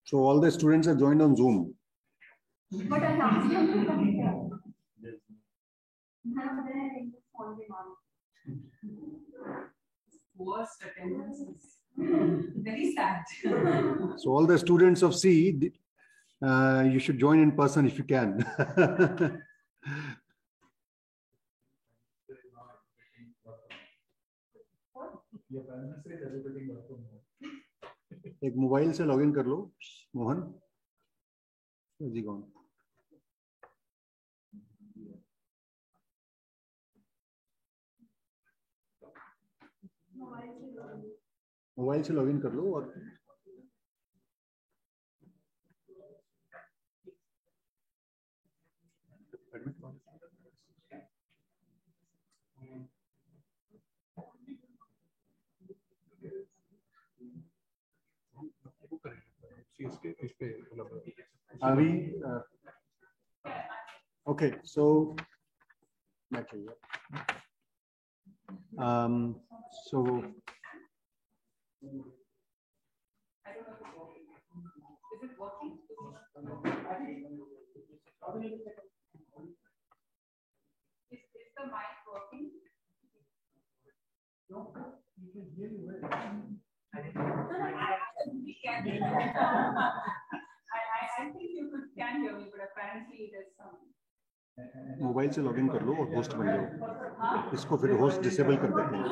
So all the students are joined on Zoom. But I asked them to come here. None of them are in this on demand. Worst attendance is very sad. So all the students of C, you should join in person if you can. एक mobile से login कर लो मोहन जी कौन mobile से login कर लो और are we okay, so so I don't know if it's working. Is it working? Is the mic working? No, you can hear me well. We can hear you. I think you can hear me, but apparently there's some. Mobile से login कर लो और host बन जाओ इसको फिर host disable कर देते हैं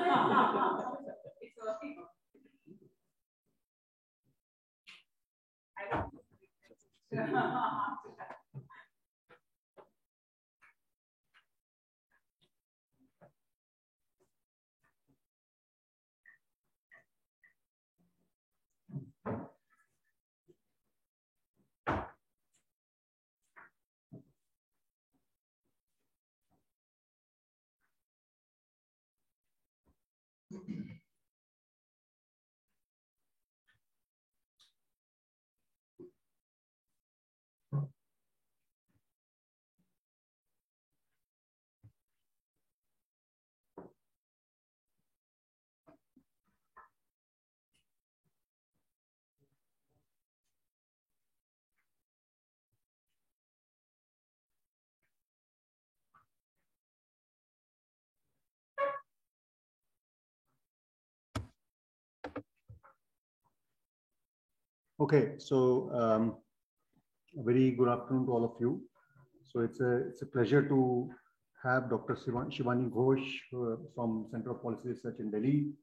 Okay, so a very good afternoon to all of you. So it's a pleasure to have Dr. Shivani Ghosh from Center of Policy Research in Delhi,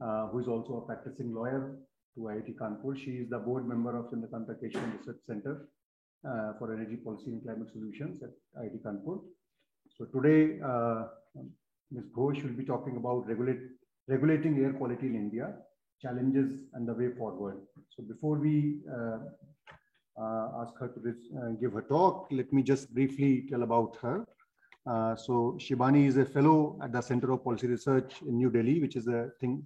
who is also a practicing lawyer to IIT Kanpur. She is the board member of Chandrakanta Keshavan Research Center for Energy Policy and Climate Solutions at IIT Kanpur. So today, Ms. Ghosh will be talking about regulating air quality in India, challenges and the way forward. So before we ask her to give her talk, let me just briefly tell about her. So Shivani is a fellow at the Center of Policy Research in New Delhi, which is a think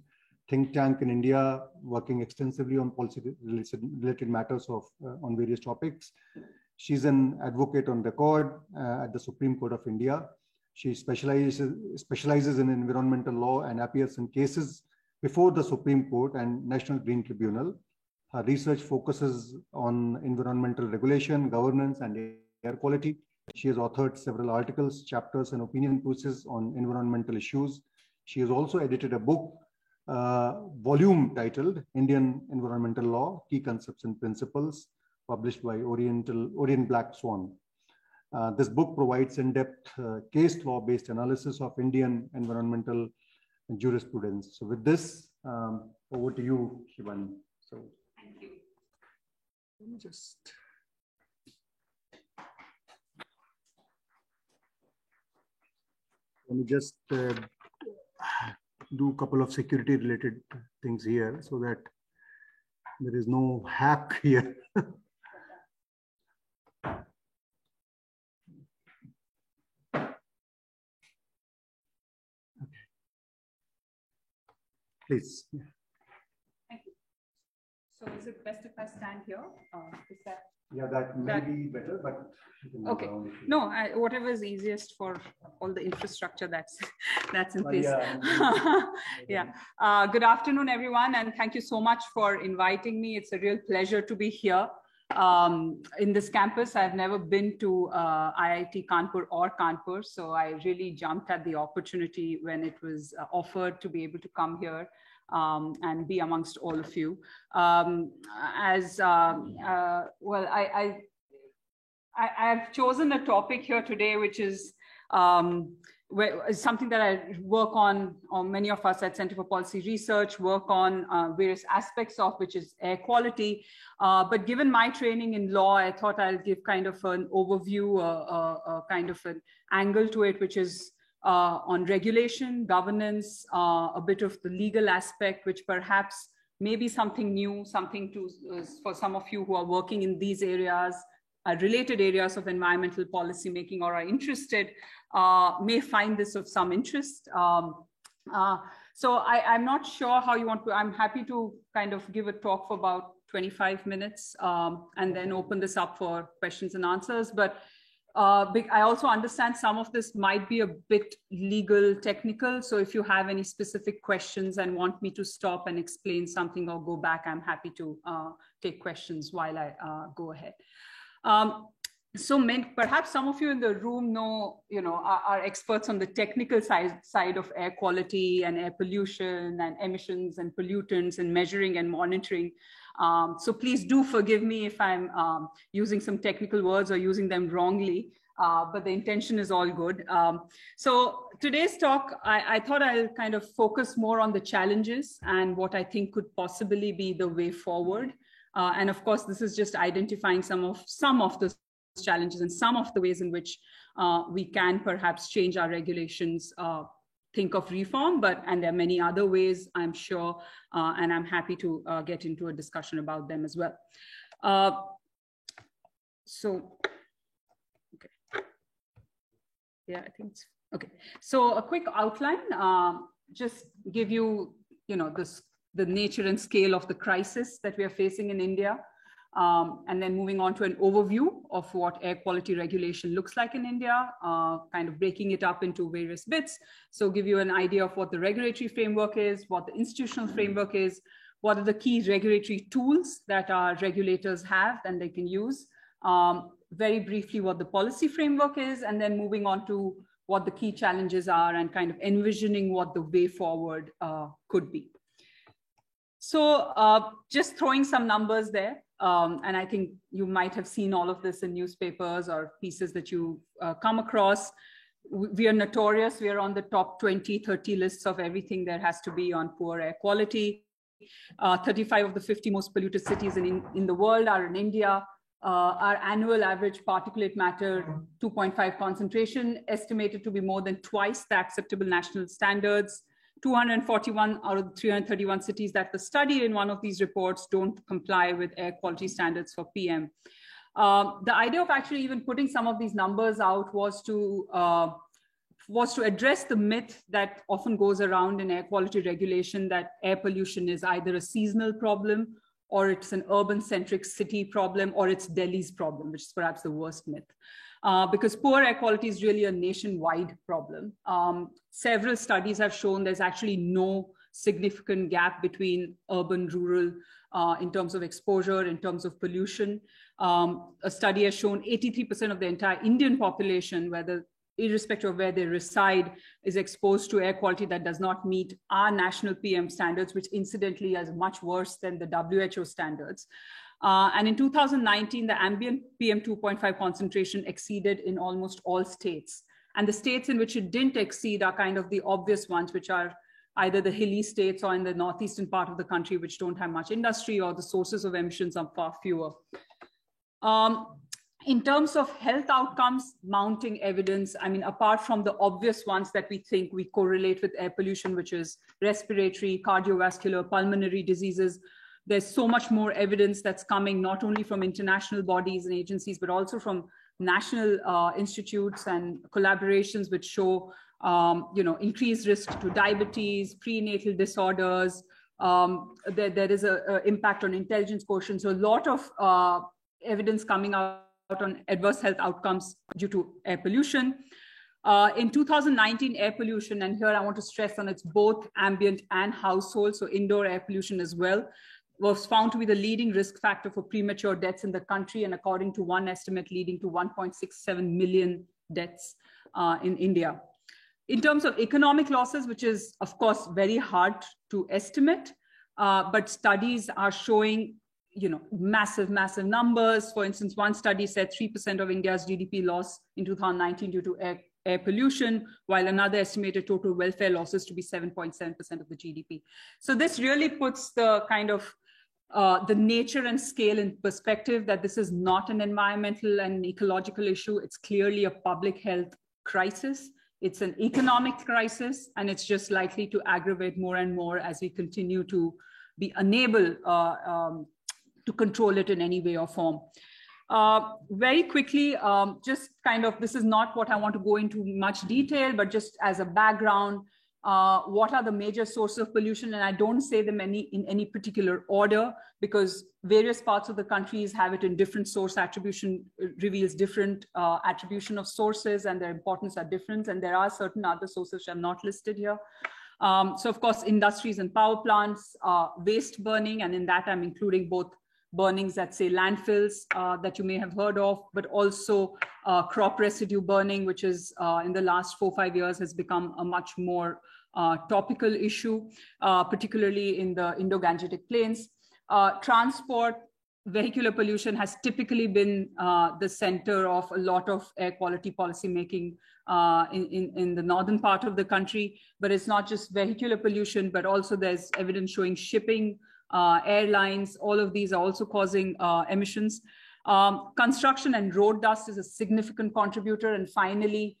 tank in India working extensively on policy related matters on various topics. She's an advocate on record at the Supreme Court of India. She specializes in environmental law and appears in cases before the Supreme Court and National Green Tribunal. Her research focuses on environmental regulation, governance, and air quality. She has authored several articles, chapters, and opinion pieces on environmental issues. She has also edited a book, volume titled Indian Environmental Law, Key Concepts and Principles, published by Orient Black Swan. This book provides in-depth case law-based analysis of Indian environmental jurisprudence. So with this, over to you, Shivani. So, thank you. Let me just do a couple of security related things here so that there is no hack here. Please. Thank you. So is it best if I stand here? Is that? Yeah, that may be better, but okay. No, whatever is easiest for all the infrastructure that's in place. Yeah. Good afternoon, everyone, and thank you so much for inviting me. It's a real pleasure to be here in this campus. I've never been to IIT Kanpur or Kanpur, so I really jumped at the opportunity when it was offered to be able to come here. And be amongst all of you. I've chosen a topic here today, which is something that I work on, or many of us at Center for Policy Research work on various aspects of, which is air quality. But given my training in law, I thought I'll give kind of an overview, kind of an angle to it, which is on regulation, governance, a bit of the legal aspect, which perhaps may be something new, something to for some of you who are working in these areas, related areas of environmental policy making, or are interested, may find this of some interest. So I'm not sure how you want to. I'm happy to kind of give a talk for about 25 minutes and then open this up for questions and answers. But I also understand some of this might be a bit legal technical. So if you have any specific questions and want me to stop and explain something or go back, I'm happy to take questions while I go ahead. So perhaps some of you in the room know, are experts on the technical side of air quality and air pollution and emissions and pollutants and measuring and monitoring. So please do forgive me if I'm using some technical words or using them wrongly, but the intention is all good. So today's talk, I thought I'll kind of focus more on the challenges and what I think could possibly be the way forward. And of course, this is just identifying some of the challenges and some of the ways in which we can perhaps change our regulations, think of reform, and there are many other ways, I'm sure, and I'm happy to get into a discussion about them as well. Okay. Yeah, I think it's okay. So a quick outline, just give you, the nature and scale of the crisis that we are facing in India. And then moving on to an overview of what air quality regulation looks like in India, kind of breaking it up into various bits. So give you an idea of what the regulatory framework is, what the institutional framework is, what are the key regulatory tools that our regulators have and they can use. Very briefly, what the policy framework is, and then moving on to what the key challenges are and kind of envisioning what the way forward could be. So just throwing some numbers there. And I think you might have seen all of this in newspapers or pieces that you come across. We are notorious. We are on the top 20, 30 lists of everything there has to be on poor air quality. 35 of the 50 most polluted cities in the world are in India. Our annual average particulate matter 2.5 concentration estimated to be more than twice the acceptable national standards. 241 out of the 331 cities that were studied in one of these reports don't comply with air quality standards for PM. The idea of actually even putting some of these numbers out was to address the myth that often goes around in air quality regulation that air pollution is either a seasonal problem, or it's an urban-centric city problem, or it's Delhi's problem, which is perhaps the worst myth. Because poor air quality is really a nationwide problem. Several studies have shown there's actually no significant gap between urban, rural, in terms of exposure, in terms of pollution. A study has shown 83% of the entire Indian population, irrespective of where they reside, is exposed to air quality that does not meet our national PM standards, which incidentally is much worse than the WHO standards. And in 2019, the ambient PM 2.5 concentration exceeded in almost all states. And the states in which it didn't exceed are kind of the obvious ones, which are either the hilly states or in the northeastern part of the country, which don't have much industry, or the sources of emissions are far fewer. In terms of health outcomes, mounting evidence, I mean, apart from the obvious ones that we think we correlate with air pollution, which is respiratory, cardiovascular, pulmonary diseases, there's so much more evidence that's coming not only from international bodies and agencies, but also from national institutes and collaborations which show increased risk to diabetes, prenatal disorders, There is a impact on intelligence quotient. So a lot of evidence coming out on adverse health outcomes due to air pollution. In 2019, air pollution, and here I want to stress on it's both ambient and household, so indoor air pollution as well, was found to be the leading risk factor for premature deaths in the country, and according to one estimate, leading to 1.67 million deaths in India. In terms of economic losses, which is, of course, very hard to estimate, but studies are showing massive numbers. For instance, one study said 3% of India's GDP loss in 2019 due to air pollution, while another estimated total welfare losses to be 7.7% of the GDP. So this really puts the kind of the nature and scale in perspective, that this is not an environmental and ecological issue. It's clearly a public health crisis. It's an economic crisis, and it's just likely to aggravate more and more as we continue to be unable to control it in any way or form. Very quickly, just kind of, this is not what I want to go into much detail, but just as a background, what are the major sources of pollution? And I don't say them in any particular order, because various parts of the countries have it in different source attribution, reveals different attribution of sources, and their importance are different. And there are certain other sources which are not listed here. So of course, industries and power plants, waste burning, and in that I'm including both burnings at, say, landfills that you may have heard of, but also crop residue burning, which is in the last 4 or 5 years has become a much more topical issue, particularly in the Indo-Gangetic plains. Transport, vehicular pollution has typically been the center of a lot of air quality policy making in the northern part of the country. But it's not just vehicular pollution, but also there's evidence showing shipping, airlines, all of these are also causing emissions. Construction and road dust is a significant contributor. And finally,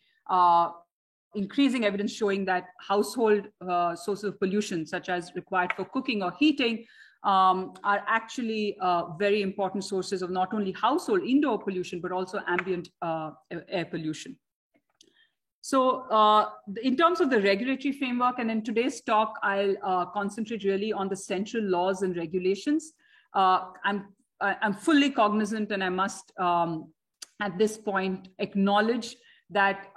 increasing evidence showing that household sources of pollution, such as required for cooking or heating, are actually very important sources of not only household indoor pollution, but also ambient air pollution. So in terms of the regulatory framework, and in today's talk, I'll concentrate really on the central laws and regulations. I'm fully cognizant, and I must at this point acknowledge that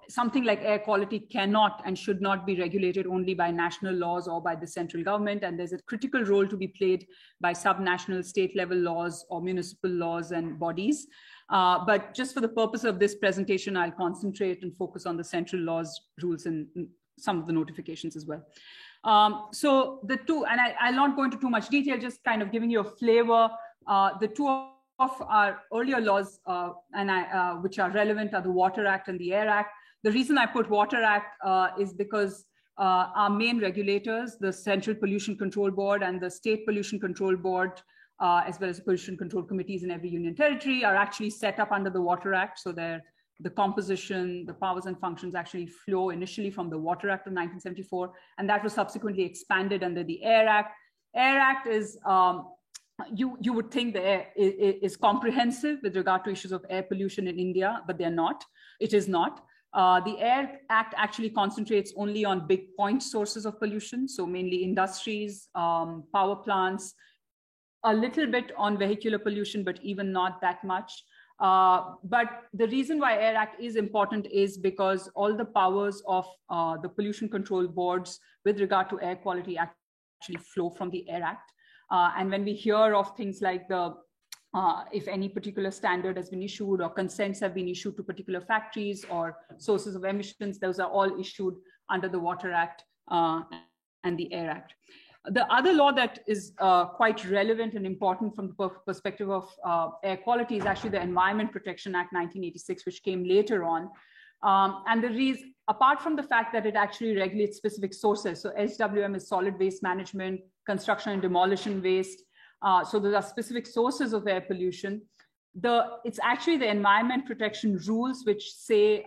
something like air quality cannot and should not be regulated only by national laws or by the central government. And there's a critical role to be played by subnational, state level laws or municipal laws and bodies. But just for the purpose of this presentation, I'll concentrate and focus on the central laws, rules, and some of the notifications as well. So the two, and I'll not go into too much detail, just kind of giving you a flavor. The two of our earlier laws which are relevant are the Water Act and the Air Act. The reason I put Water Act is because our main regulators, the Central Pollution Control Board and the State Pollution Control Board, as well as pollution control committees in every union territory, are actually set up under the Water Act. So the composition, the powers and functions actually flow initially from the Water Act of 1974, and that was subsequently expanded under the Air Act. Air Act is, you would think the air is comprehensive with regard to issues of air pollution in India, but they're not. It is not. The Air Act actually concentrates only on big point sources of pollution, so mainly industries, power plants, a little bit on vehicular pollution, but even not that much. But the reason why Air Act is important is because all the powers of the pollution control boards with regard to air quality actually flow from the Air Act. And when we hear of things like if any particular standard has been issued or consents have been issued to particular factories or sources of emissions, those are all issued under the Water Act and the Air Act. The other law that is quite relevant and important from the perspective of air quality is actually the Environment Protection Act 1986, which came later on. And the reason, apart from the fact that it actually regulates specific sources, so SWM is solid waste management, construction and demolition waste. So those are specific sources of air pollution. It's actually the environment protection rules which say,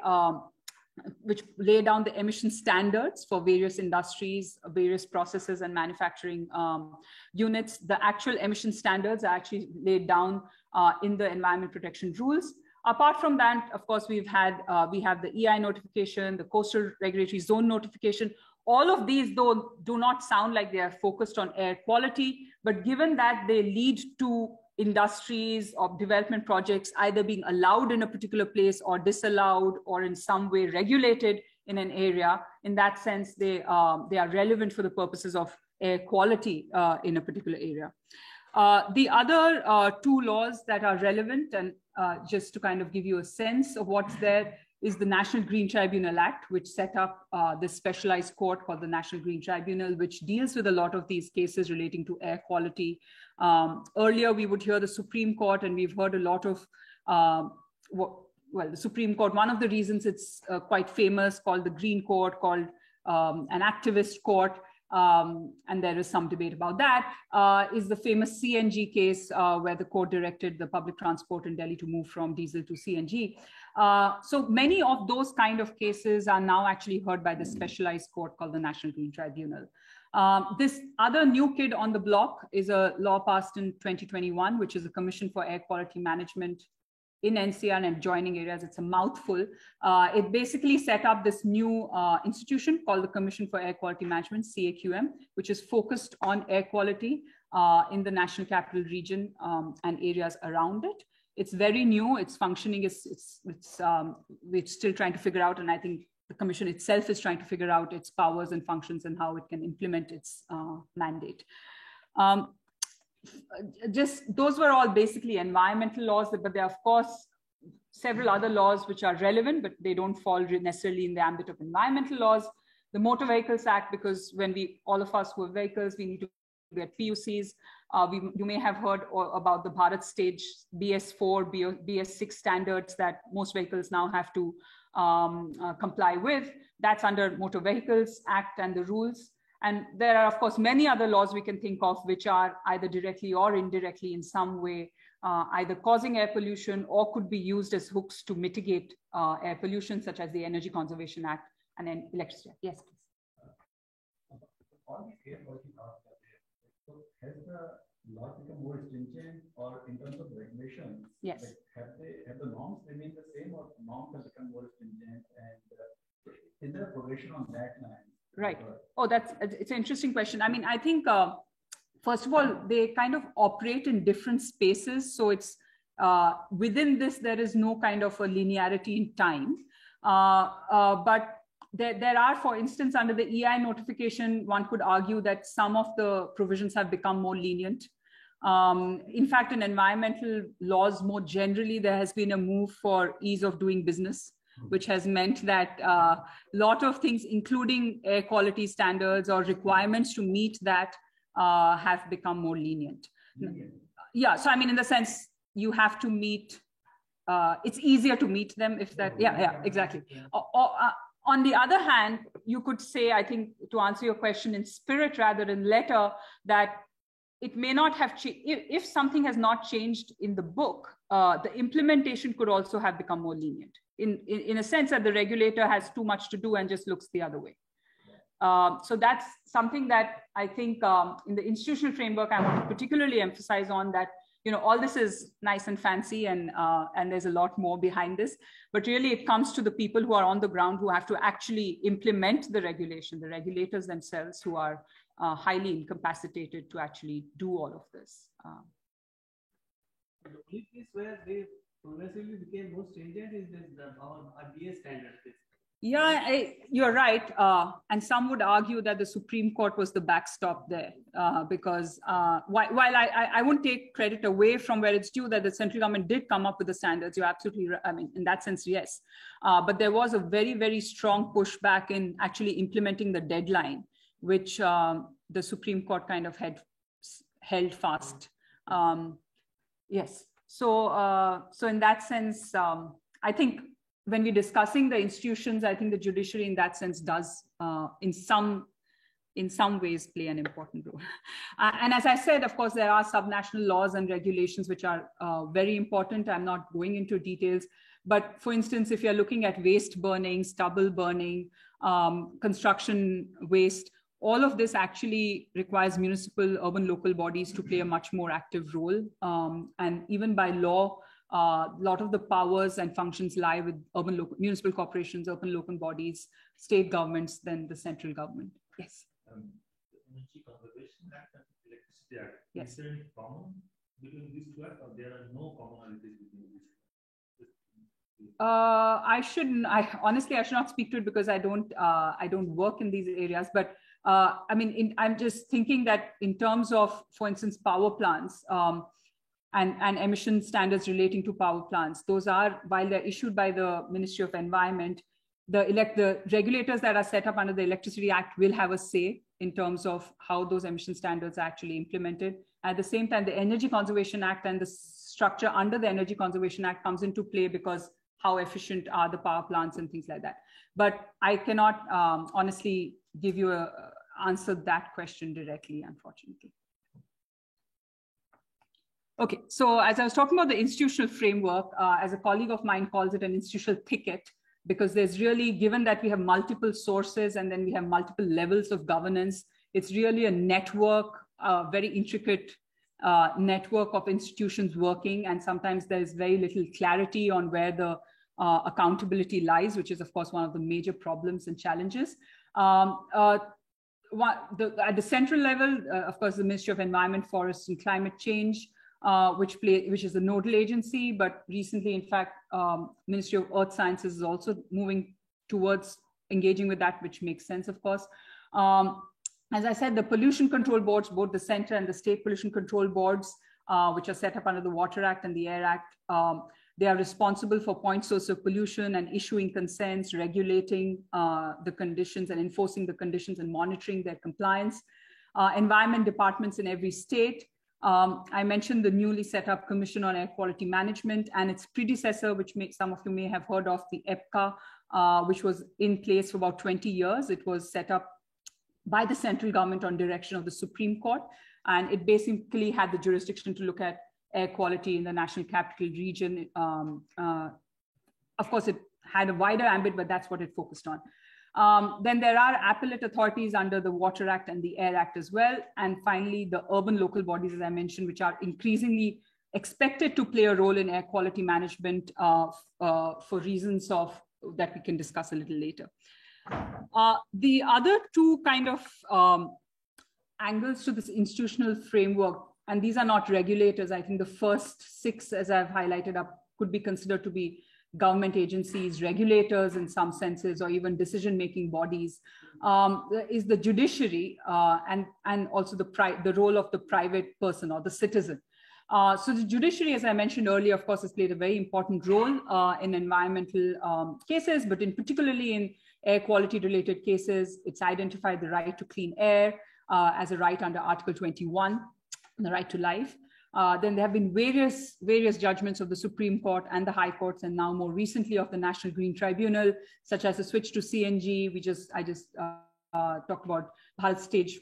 which lay down the emission standards for various industries, various processes and manufacturing units. The actual emission standards are actually laid down in the environment protection rules. Apart from that, of course, we have the EI notification, the coastal regulatory zone notification. All of these, though, do not sound like they are focused on air quality, but given that they lead to industries or development projects either being allowed in a particular place or disallowed or in some way regulated in an area, in that sense, they are relevant for the purposes of air quality in a particular area. The other two laws that are relevant, and just to kind of give you a sense of what's there, is the National Green Tribunal Act, which set up this specialized court called the National Green Tribunal, which deals with a lot of these cases relating to air quality. Earlier, we would hear the Supreme Court, and we've heard a lot of, the Supreme Court, one of the reasons it's quite famous, called the Green Court, called an activist court, and there is some debate about that, is the famous CNG case where the court directed the public transport in Delhi to move from diesel to CNG. So many of those kind of cases are now actually heard by the specialized court called the National Green Tribunal. This other new kid on the block is a law passed in 2021, which is a Commission for Air Quality Management in NCR and adjoining areas. It's a mouthful. It basically set up this new institution called the Commission for Air Quality Management, CAQM, which is focused on air quality in the National Capital Region and areas around it. It's very new. Its functioning we're still trying to figure out, and I think the Commission itself is trying to figure out its powers and functions and how it can implement its mandate. Just those were all basically environmental laws, but there are of course several other laws which are relevant, but they don't fall necessarily in the ambit of environmental laws. The Motor Vehicles Act, because when all of us who have vehicles, we need to get PUCs. You may have heard about the Bharat Stage BS4, BS6 standards that most vehicles now have to comply with. That's under Motor Vehicles Act and the rules. And there are, of course, many other laws we can think of which are either directly or indirectly in some way either causing air pollution or could be used as hooks to mitigate air pollution, such as the Energy Conservation Act and then electricity. Yes, please. On the air quality laws, so has the law become more stringent, or in terms of regulations? Yes. Like have the norms remained the same, or norms have become more stringent? And is there a progression on that line? Right. Oh, it's an interesting question. I mean, I think, first of all, they kind of operate in different spaces. So it's within this, there is no kind of a linearity in time. But there are, for instance, under the EI notification, one could argue that some of the provisions have become more lenient. In fact, in environmental laws, more generally, there has been a move for ease of doing business, which has meant that a lot of things, including air quality standards or requirements to meet that, have become more lenient. Yeah, so I mean, in the sense, you have to meet, it's easier to meet them if that, yeah, exactly. On the other hand, you could say, I think, to answer your question in spirit rather than letter, that it may not have changed. If something has not changed in the book, the implementation could also have become more lenient. In a sense that the regulator has too much to do and just looks the other way. So that's something that I think in the institutional framework, I want to particularly emphasize on that, all this is nice and fancy and there's a lot more behind this, but really it comes to the people who are on the ground who have to actually implement the regulation, the regulators themselves who are highly incapacitated to actually do all of this. The only place where they progressively became more stringent is our BS standards. Yeah, you're right. And some would argue that the Supreme Court was the backstop there because while I won't take credit away from where it's due that the central government did come up with the standards, you're absolutely right. I mean, in that sense, yes. But there was a very, very strong pushback in actually implementing the deadline, which the Supreme Court kind of had held fast. Yes. So in that sense, I think when we're discussing the institutions, I think the judiciary in that sense does in some ways play an important role. And as I said, of course, there are subnational laws and regulations which are very important. I'm not going into details, but for instance, if you're looking at waste burning, stubble burning, construction waste, all of this actually requires municipal, urban, local bodies to play a much more active role. And even by law, A lot of the powers and functions lie with urban local, municipal corporations, urban local bodies, state governments, than the central government. Yes. The Energy Conservation Act and Electricity Act. Yes. Is there any common between these two acts, or there are no commonalities between these? I honestly, I should not speak to it because I don't work in these areas. But I mean, I'm just thinking that in terms of, for instance, power plants and emission standards relating to power plants, those are, while they're issued by the Ministry of Environment, the regulators that are set up under the Electricity Act will have a say in terms of how those emission standards are actually implemented. At the same time, the Energy Conservation Act and the structure under the Energy Conservation Act comes into play because how efficient are the power plants and things like that. But I cannot honestly give you answer that question directly, unfortunately. Okay, so as I was talking about the institutional framework, as a colleague of mine calls it an institutional thicket, because there's really, given that we have multiple sources and then we have multiple levels of governance, it's really a network, very intricate network of institutions working, and sometimes there's very little clarity on where the accountability lies, which is of course one of the major problems and challenges. At the central level, of course, the Ministry of Environment, Forests and Climate Change, which is a nodal agency, but recently, in fact, Ministry of Earth Sciences is also moving towards engaging with that, which makes sense, of course. As I said, the pollution control boards, both the center and the state pollution control boards, which are set up under the Water Act and the Air Act, they are responsible for point source of pollution and issuing consents, regulating the conditions and enforcing the conditions and monitoring their compliance. Environment departments in every state. I mentioned the newly set up Commission on Air Quality Management and its predecessor, which some of you may have heard of, the EPCA, which was in place for about 20 years. It was set up by the central government on direction of the Supreme Court. And it basically had the jurisdiction to look at air quality in the National Capital Region. Of course, it had a wider ambit, but that's what it focused on. Then there are appellate authorities under the Water Act and the Air Act as well. And finally, the urban local bodies, as I mentioned, which are increasingly expected to play a role in air quality management for reasons that we can discuss a little later. The other two kind of angles to this institutional framework, and these are not regulators. I think the first 6, as I've highlighted up, could be considered to be government agencies, regulators in some senses, or even decision-making bodies, is the judiciary and also the role of the private person or the citizen. So the judiciary, as I mentioned earlier, of course, has played a very important role in environmental cases, but in particularly in air quality related cases. It's identified the right to clean air as a right under Article 21, the right to life. Then there have been various judgments of the Supreme Court and the High Courts, and now more recently of the National Green Tribunal, such as the switch to CNG. I just talked about Bharat Stage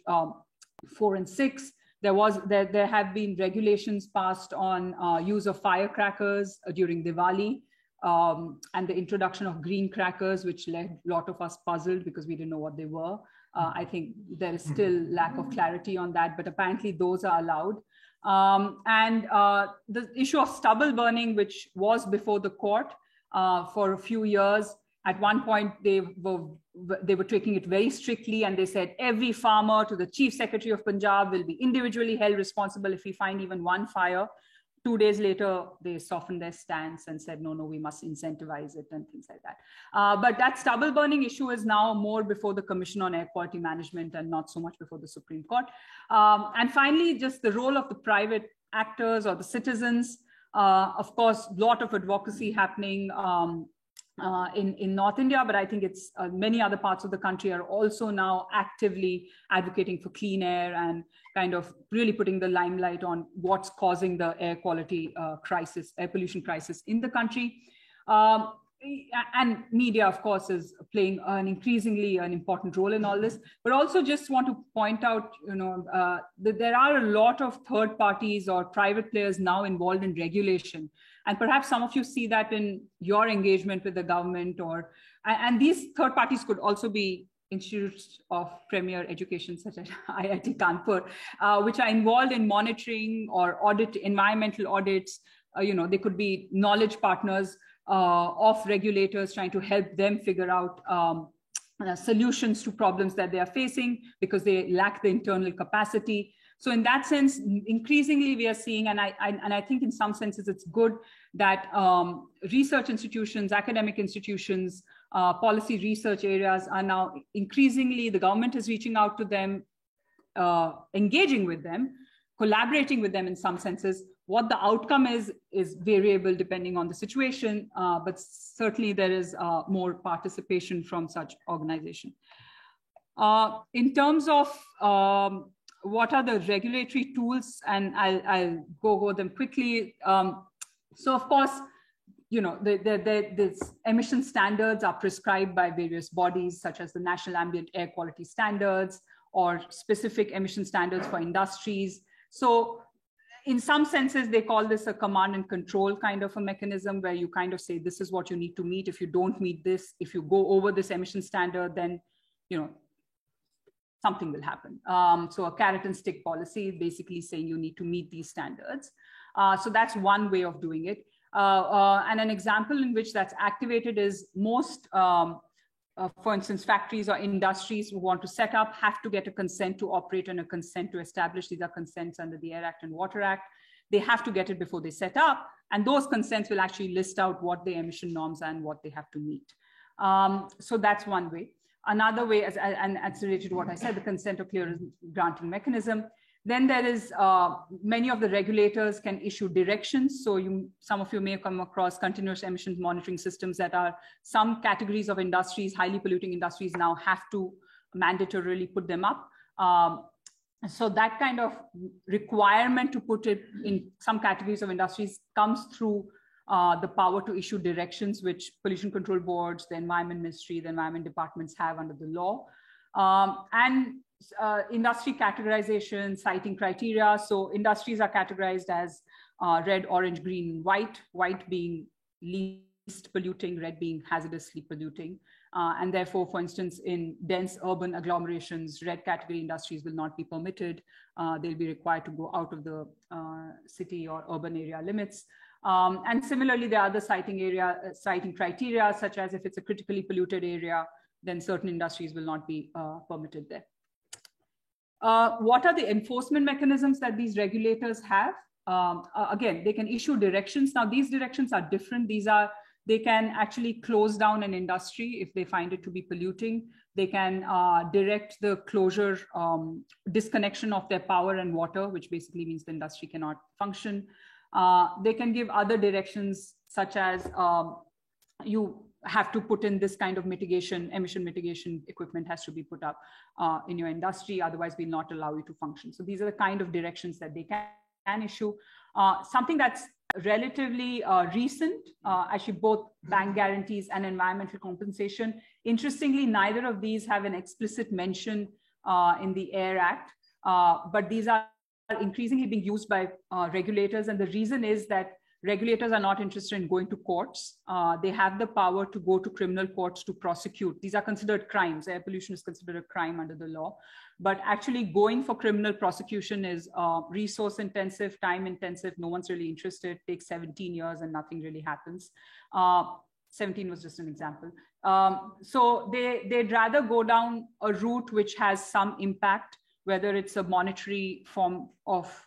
4 and 6. There have been regulations passed on use of firecrackers during Diwali, and the introduction of green crackers, which led a lot of us puzzled because we didn't know what they were. I think there is still lack of clarity on that, but apparently those are allowed. And the issue of stubble burning, which was before the court for a few years. At one point, they were taking it very strictly, and they said every farmer to the Chief Secretary of Punjab will be individually held responsible if we find even one fire. 2 days later, they softened their stance and said, no, we must incentivize it and things like that. But that stubble burning issue is now more before the Commission on Air Quality Management and not so much before the Supreme Court. And finally, just the role of the private actors or the citizens. Of course, a lot of advocacy happening in North India, but I think it's many other parts of the country are also now actively advocating for clean air and kind of really putting the limelight on what's causing the air quality crisis, air pollution crisis in the country. And media, of course, is playing an increasingly important role in all this. But also just want to point out, that there are a lot of third parties or private players now involved in regulation. And perhaps some of you see that in your engagement with the government, and these third parties could also be institutes of premier education, such as IIT Kanpur, which are involved in monitoring or environmental audits, they could be knowledge partners of regulators, trying to help them figure out solutions to problems that they are facing because they lack the internal capacity. So in that sense, increasingly we are seeing, and I think in some senses it's good that research institutions, academic institutions, policy research areas are now increasingly, the government is reaching out to them, engaging with them, collaborating with them in some senses. What the outcome is variable depending on the situation, but certainly there is more participation from such organization. In terms of what are the regulatory tools, and I'll go over them quickly. So of course, the emission standards are prescribed by various bodies, such as the National Ambient Air Quality Standards or specific emission standards for industries. So in some senses, they call this a command and control kind of a mechanism where you kind of say, this is what you need to meet. If you don't meet this, if you go over this emission standard, then, something will happen. So a carrot and stick policy, basically saying you need to meet these standards. So that's one way of doing it. And an example in which that's activated is most, for instance, factories or industries who want to set up have to get a consent to operate and a consent to establish. These are consents under the Air Act and Water Act. They have to get it before they set up. And those consents will actually list out what the emission norms are and what they have to meet. So that's one way. Another way, and it's related to what I said, the consent or clearance granting mechanism. Then there is, many of the regulators can issue directions. So some of you may come across continuous emissions monitoring systems that are some categories of industries, highly polluting industries now have to mandatorily put them up. So that kind of requirement to put it in some categories of industries comes through the power to issue directions, which pollution control boards, the environment ministry, the environment departments have under the law. Industry categorization, citing criteria. So industries are categorized as red, orange, green, white, white being least polluting, red being hazardously polluting. And therefore, for instance, in dense urban agglomerations, red category industries will not be permitted. They'll be required to go out of the city or urban area limits. And similarly, there are other citing criteria, such as if it's a critically polluted area, then certain industries will not be permitted there. What are the enforcement mechanisms that these regulators have? Again, they can issue directions. Now, these directions are different. They can actually close down an industry if they find it to be polluting. They can direct the closure, disconnection of their power and water, which basically means the industry cannot function. They can give other directions, such as you have to put in this kind of mitigation, emission mitigation equipment has to be put up in your industry, otherwise we'll not allow you to function. So these are the kind of directions that they can issue. Something that's relatively recent, actually both bank guarantees and environmental compensation. Interestingly, neither of these have an explicit mention in the Air Act, but these are increasingly being used by regulators. And the reason is that regulators are not interested in going to courts. They have the power to go to criminal courts to prosecute. These are considered crimes. Air pollution is considered a crime under the law. But actually going for criminal prosecution is resource intensive, time intensive. No one's really interested. It takes 17 years and nothing really happens. 17 was just an example. So they'd rather go down a route which has some impact, whether it's a monetary form of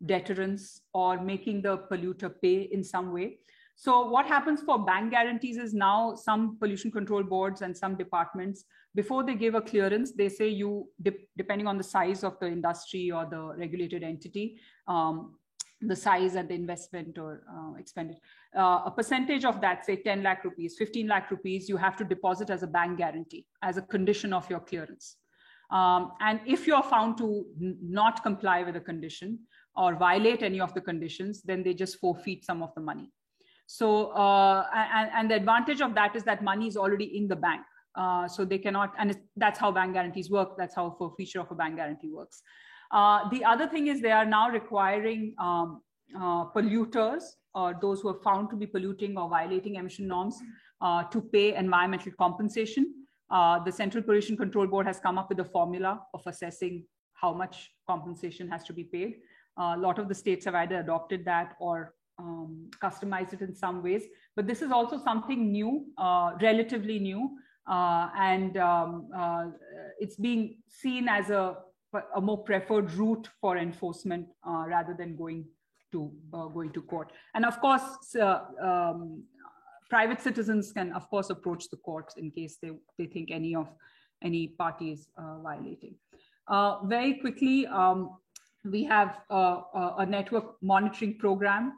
deterrence or making the polluter pay in some way. So what happens for bank guarantees is now some pollution control boards and some departments, before they give a clearance, they say you, depending on the size of the industry or the regulated entity, the size and the investment or expended, a percentage of that, say 10 lakh rupees, 15 lakh rupees, you have to deposit as a bank guarantee as a condition of your clearance. And if you're found to not comply with a condition or violate any of the conditions, then they just forfeit some of the money. So, and the advantage of that is that money is already in the bank. So they cannot, and that's how bank guarantees work. That's how a forfeiture of a bank guarantee works. The other thing is they are now requiring polluters or those who are found to be polluting or violating emission norms to pay environmental compensation. The Central Pollution Control Board has come up with a formula of assessing how much compensation has to be paid. A lot of the states have either adopted that or customize it in some ways. But this is also something new, relatively new, and it's being seen as a more preferred route for enforcement rather than going to court. And of course, private citizens can, of course, approach the courts in case they think any party is violating. Very quickly, we have a network monitoring program,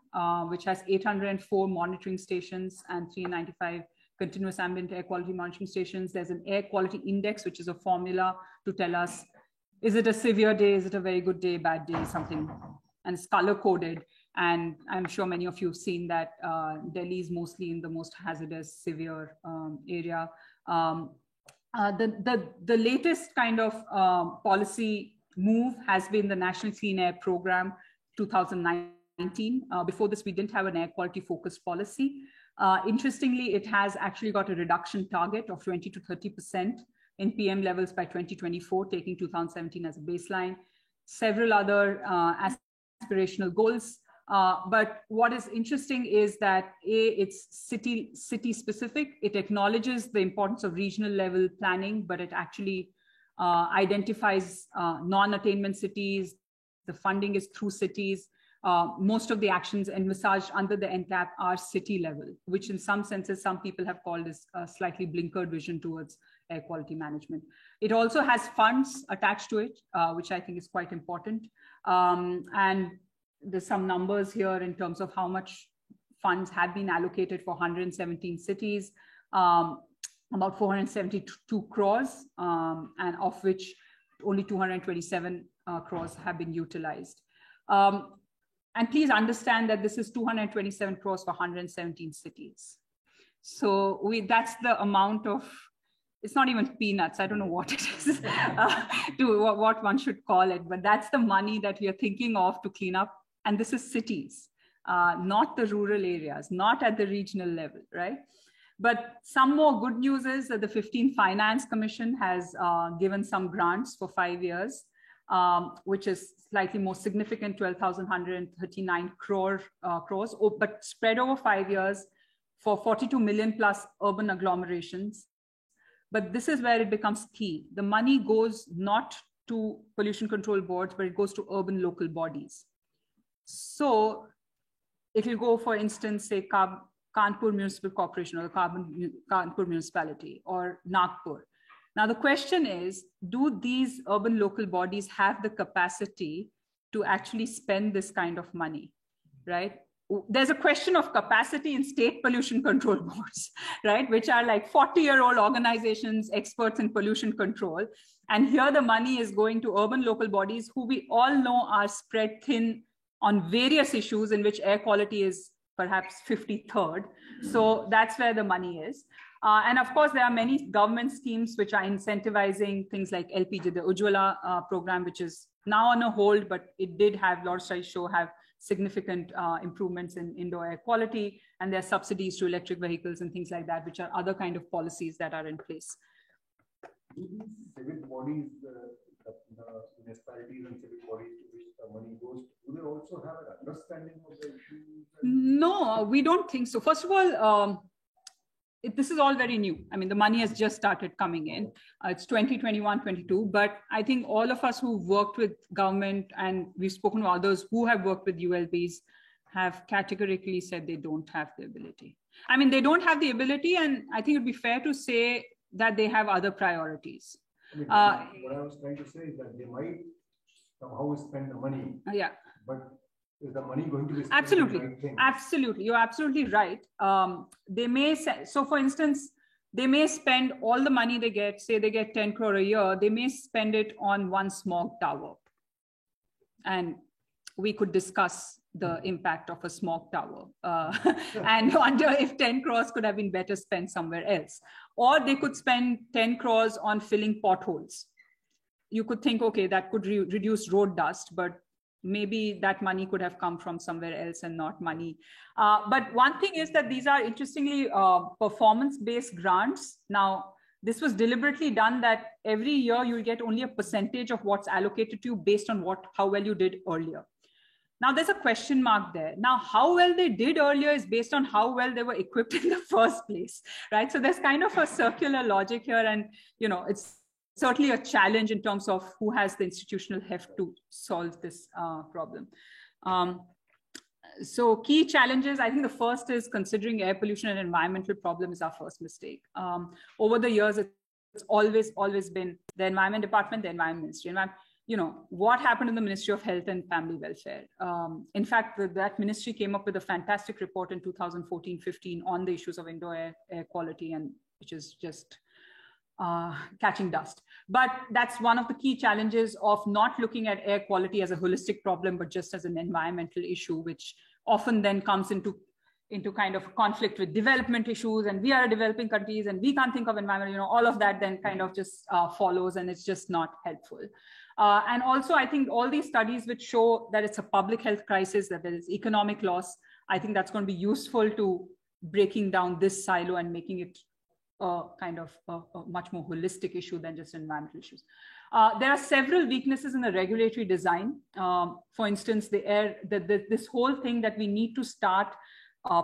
which has 804 monitoring stations and 395 continuous ambient air quality monitoring stations. There's an air quality index, which is a formula to tell us, is it a severe day? Is it a very good day, bad day, something? And it's color coded. And I'm sure many of you have seen that Delhi is mostly in the most hazardous, severe area. The latest kind of policy move has been the National Clean Air Program 2019. Before this, we didn't have an air quality focused policy. Interestingly, it has actually got a reduction target of 20 to 30% in PM levels by 2024, taking 2017 as a baseline. Several other aspirational goals. But what is interesting is that it's city specific. It acknowledges the importance of regional level planning, but it actually identifies non-attainment cities. The funding is through cities. Most of the actions envisaged under the NCAP are city level, which in some senses, some people have called as a slightly blinkered vision towards air quality management. It also has funds attached to it, which I think is quite important. And there's some numbers here in terms of how much funds have been allocated for 117 cities, about 472 crores, and of which only 227 crores have been utilized. And please understand that this is 227 crores for 117 cities. So that's the amount of, it's not even peanuts, I don't know what it is, to what one should call it, but that's the money that we are thinking of to clean up. And this is cities, not the rural areas, not at the regional level, right? But some more good news is that the 15th Finance Commission has given some grants for 5 years, which is slightly more significant, 12,139 crores, but spread over 5 years for 42 million plus urban agglomerations. But this is where it becomes key. The money goes not to pollution control boards, but it goes to urban local bodies. So it will go, for instance, say Kanpur Municipal Corporation or the Kanpur Municipality or Nagpur. Now, the question is, do these urban local bodies have the capacity to actually spend this kind of money, right? There's a question of capacity in state pollution control boards, right? Which are like 40-year-old organizations, experts in pollution control. And here the money is going to urban local bodies who we all know are spread thin on various issues in which air quality is perhaps 53rd. So that's where the money is. And of course, there are many government schemes which are incentivizing things like LPG, the Ujjwala program, which is now on a hold, but it did have, a lot of studies show, have significant improvements in indoor air quality. And there are subsidies to electric vehicles and things like that, which are other kind of policies that are in place. Civic bodies, the municipalities and civic bodies to which the money goes, do they also have an understanding of the issues? No, we don't think so. First of all, this is all very new. I mean, the money has just started coming in. It's 2021, 22. But I think all of us who've worked with government, and we've spoken to others who have worked with ULBs, have categorically said they don't have the ability. I mean, they don't have the ability, and I think it'd be fair to say that they have other priorities. I mean, what I was trying to say is that they might somehow spend the money. Yeah. But is the money going to be spent? Absolutely. on the right thing? Absolutely. You're absolutely right. They may say, so for instance, they may spend all the money they get, say they get 10 crore a year, they may spend it on one smog tower. And we could discuss the impact of a smog tower and wonder if 10 crores could have been better spent somewhere else. Or they could spend 10 crores on filling potholes. You could think, okay, that could reduce road dust, but maybe that money could have come from somewhere else and not money. But one thing is that these are interestingly performance-based grants. Now, this was deliberately done that every year you'll get only a percentage of what's allocated to you based on how well you did earlier. Now there's a question mark there. Now, how well they did earlier is based on how well they were equipped in the first place, right? So there's kind of a circular logic here, and it's certainly a challenge in terms of who has the institutional heft to solve this problem. So key challenges, I think the first is considering air pollution and environmental problem is our first mistake. Over the years, it's always been the Environment Department, the Environment Ministry. What happened in the Ministry of Health and Family Welfare? In fact, that ministry came up with a fantastic report in 2014-15 on the issues of indoor air quality, and which is just catching dust. But that's one of the key challenges of not looking at air quality as a holistic problem, but just as an environmental issue, which often then comes into kind of conflict with development issues, and we are developing countries and we can't think of environment, all of that then kind of just follows, and it's just not helpful. And also, I think all these studies which show that it's a public health crisis, that there is economic loss, I think that's going to be useful to breaking down this silo and making it kind of a much more holistic issue than just environmental issues. There are several weaknesses in the regulatory design. For instance, this whole thing that we need to start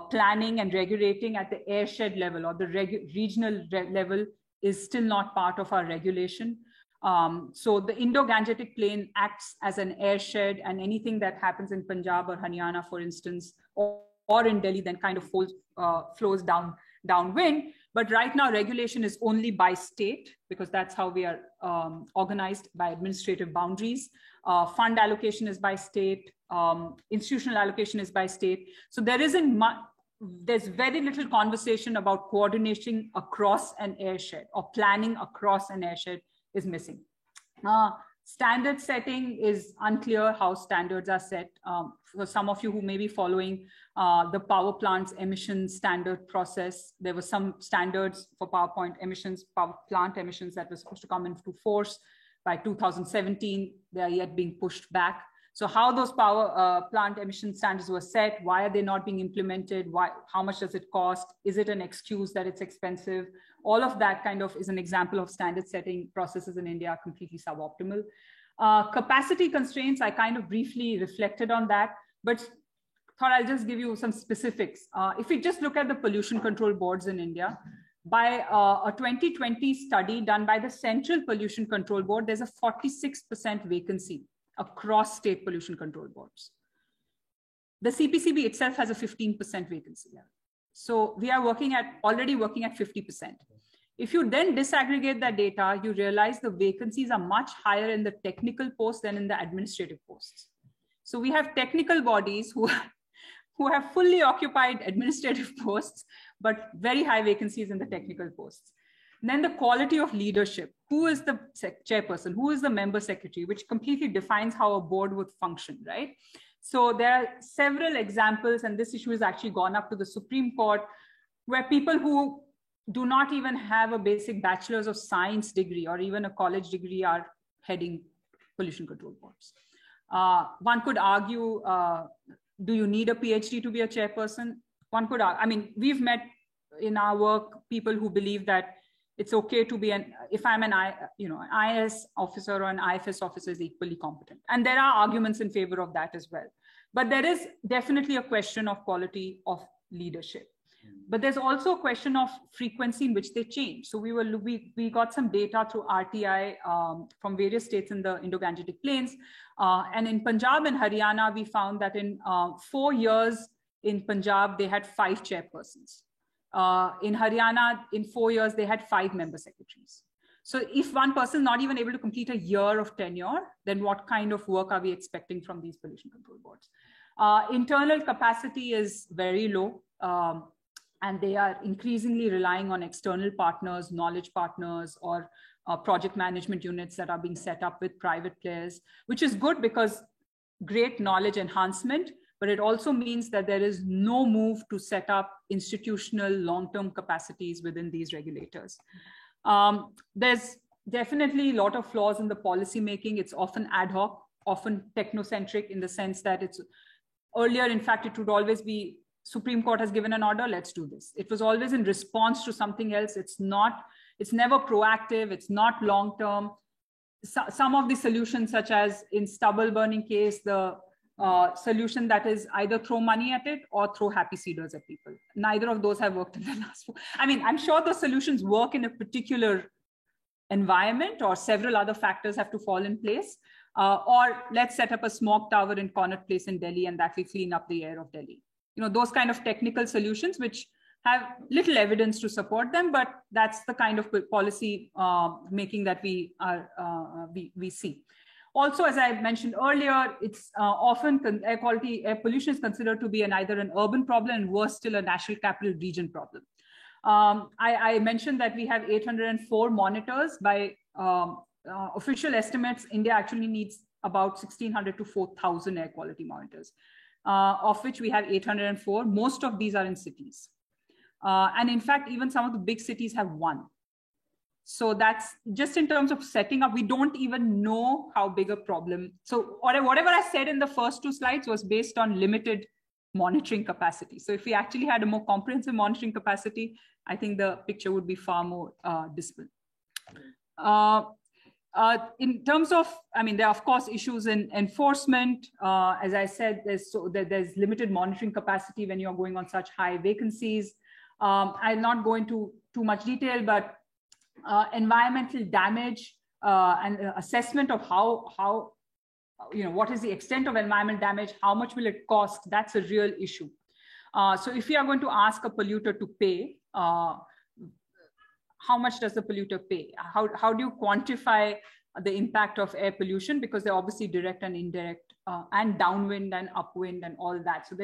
planning and regulating at the airshed level or the regional level is still not part of our regulation. So the Indo-Gangetic Plain acts as an airshed, and anything that happens in Punjab or Haryana, for instance, or in Delhi, then kind of flows downwind. But right now, regulation is only by state, because that's how we are organized, by administrative boundaries. Fund allocation is by state. Institutional allocation is by state. So there's very little conversation about coordination across an airshed, or planning across an airshed is missing. Standard setting is unclear how standards are set. For some of you who may be following the power plant's emission standard process, there were some standards for power plant emissions that were supposed to come into force by 2017. They are yet being pushed back. So how those power plant emission standards were set, why are they not being implemented? How much does it cost? Is it an excuse that it's expensive? All of that kind of is an example of standard setting processes in India are completely suboptimal. Capacity constraints, I kind of briefly reflected on that, but thought I'll just give you some specifics. If we just look at the pollution control boards in India, by a 2020 study done by the Central Pollution Control Board, there's a 46% vacancy across state pollution control boards. The CPCB itself has a 15% vacancy level. So we are already working at 50%. If you then disaggregate that data, you realize the vacancies are much higher in the technical posts than in the administrative posts. So we have technical bodies who have fully occupied administrative posts, but very high vacancies in the technical posts. And then the quality of leadership. Who is the chairperson? Who is the member secretary? Which completely defines how a board would function, right? So there are several examples, and this issue has actually gone up to the Supreme Court, where people who do not even have a basic bachelor's of science degree or even a college degree are heading pollution control boards. One could argue, do you need a PhD to be a chairperson? One could argue, I mean, we've met in our work people who believe that it's okay to be if I'm an IAS officer or an IFS officer is equally competent. And there are arguments in favor of that as well. But there is definitely a question of quality of leadership. But there's also a question of frequency in which they change. So we got some data through RTI from various states in the Indo-Gangetic Plains. And in Punjab and Haryana, we found that in 4 years in Punjab, they had 5 chairpersons. In Haryana, in 4 years, they had 5 member secretaries. So if one person is not even able to complete a year of tenure, then what kind of work are we expecting from these pollution control boards? Internal capacity is very low. And they are increasingly relying on external partners, knowledge partners, or project management units that are being set up with private players, which is good because great knowledge enhancement, but it also means that there is no move to set up institutional long-term capacities within these regulators. There's definitely a lot of flaws in the policy making. It's often ad hoc, often technocentric in the sense that it's earlier, in fact, it would always be Supreme Court has given an order, let's do this. It was always in response to something else. It's never proactive. It's not long-term. Some of the solutions, such as in stubble burning case, the solution that is either throw money at it or throw happy seeders at people. Neither of those have worked in the last 4. I mean, I'm sure the solutions work in a particular environment, or several other factors have to fall in place. Or let's set up a smog tower in Connaught Place in Delhi, and that will clean up the air of Delhi. You know, those kind of technical solutions which have little evidence to support them, but that's the kind of policy making that we see. Also, as I mentioned earlier, it's often air pollution is considered to be either an urban problem and worse still a national capital region problem. I mentioned that we have 804 monitors. By official estimates, India actually needs about 1,600 to 4,000 air quality monitors, of which we have 804. Most of these are in cities. And in fact, even some of the big cities have one. So that's just in terms of setting up, we don't even know how big a problem. So whatever I said in the first 2 slides was based on limited monitoring capacity. So if we actually had a more comprehensive monitoring capacity, I think the picture would be far more dismal. In terms of, I mean, there are of course issues in enforcement. As I said, there's limited monitoring capacity when you're going on such high vacancies. I'll not go into too much detail, but environmental damage and assessment of how what is the extent of environmental damage, how much will it cost, that's a real issue. So if we are going to ask a polluter to pay, how much does the polluter pay? How do you quantify the impact of air pollution? Because they're obviously direct and indirect, and downwind and upwind and all that. So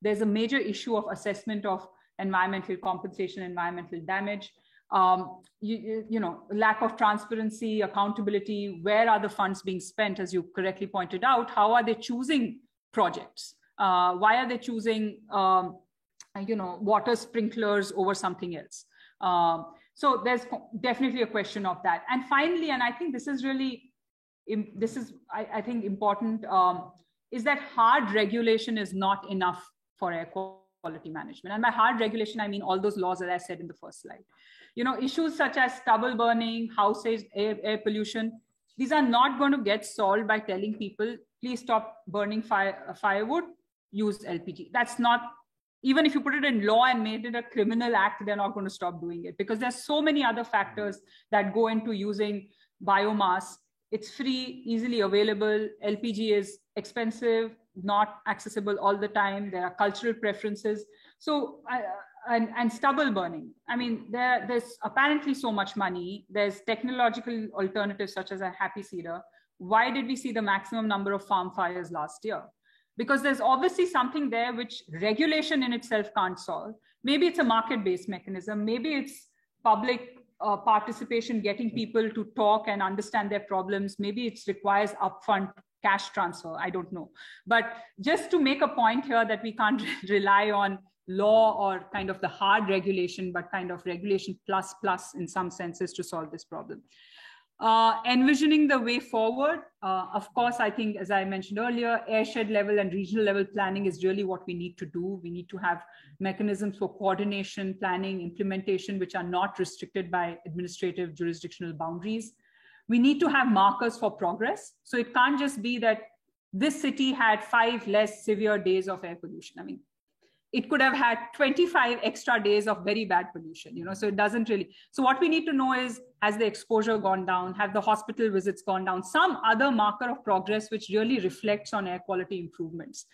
there's a major issue of assessment of environmental compensation, environmental damage. Lack of transparency, accountability. Where are the funds being spent? As you correctly pointed out, how are they choosing projects? Why are they choosing, water sprinklers over something else? So there's definitely a question of that. And finally, and I think this is really, I think important, is that hard regulation is not enough for air quality management. And by hard regulation, I mean all those laws that I said in the first slide. Issues such as stubble burning, houses, air pollution, these are not going to get solved by telling people, please stop burning firewood, use LPG. That's not, even if you put it in law and made it a criminal act, they're not going to stop doing it, because there's so many other factors that go into using biomass. It's free, easily available. LPG is expensive, not accessible all the time. There are cultural preferences. So, and stubble burning. I mean, there's apparently so much money. There's technological alternatives such as a happy seeder. Why did we see the maximum number of farm fires last year? Because there's obviously something there which regulation in itself can't solve. Maybe it's a market-based mechanism. Maybe it's public participation, getting people to talk and understand their problems. Maybe it requires upfront cash transfer. I don't know. But just to make a point here that we can't rely on law or kind of the hard regulation, but kind of regulation plus in some senses to solve this problem. Envisioning the way forward, of course, I think, as I mentioned earlier, airshed level and regional level planning is really what we need to do. We need to have mechanisms for coordination, planning, implementation, which are not restricted by administrative jurisdictional boundaries. We need to have markers for progress. So it can't just be that this city had 5 less severe days of air pollution. I mean, it could have had 25 extra days of very bad pollution, so it doesn't really. So what we need to know is, has the exposure gone down? Have the hospital visits gone down? Some other marker of progress which really reflects on air quality improvements.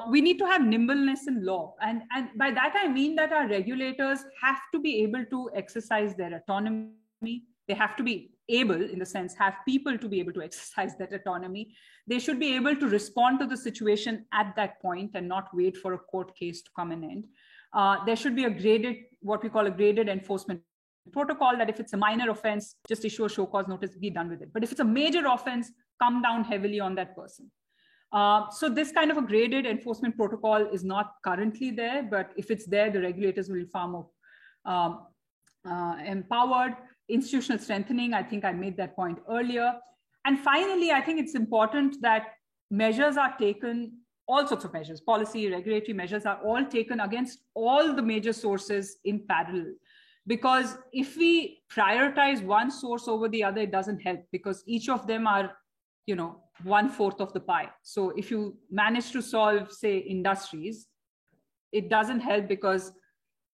We need to have nimbleness in law. And by that, I mean that our regulators have to be able to exercise their autonomy. They have to be able, in the sense, have people to be able to exercise that autonomy. They should be able to respond to the situation at that point and not wait for a court case to come and end. There should be a graded, what we call a graded enforcement protocol, that if it's a minor offense, just issue a show cause notice, be done with it. But if it's a major offense, come down heavily on that person. So this kind of a graded enforcement protocol is not currently there, but if it's there, the regulators will be far more empowered. Institutional strengthening, I think I made that point earlier. And finally, I think it's important that measures are taken, all sorts of measures, policy, regulatory measures are all taken against all the major sources in parallel. Because if we prioritize one source over the other, it doesn't help, because each of them are, 1/4 of the pie. So if you manage to solve, say, industries, it doesn't help because,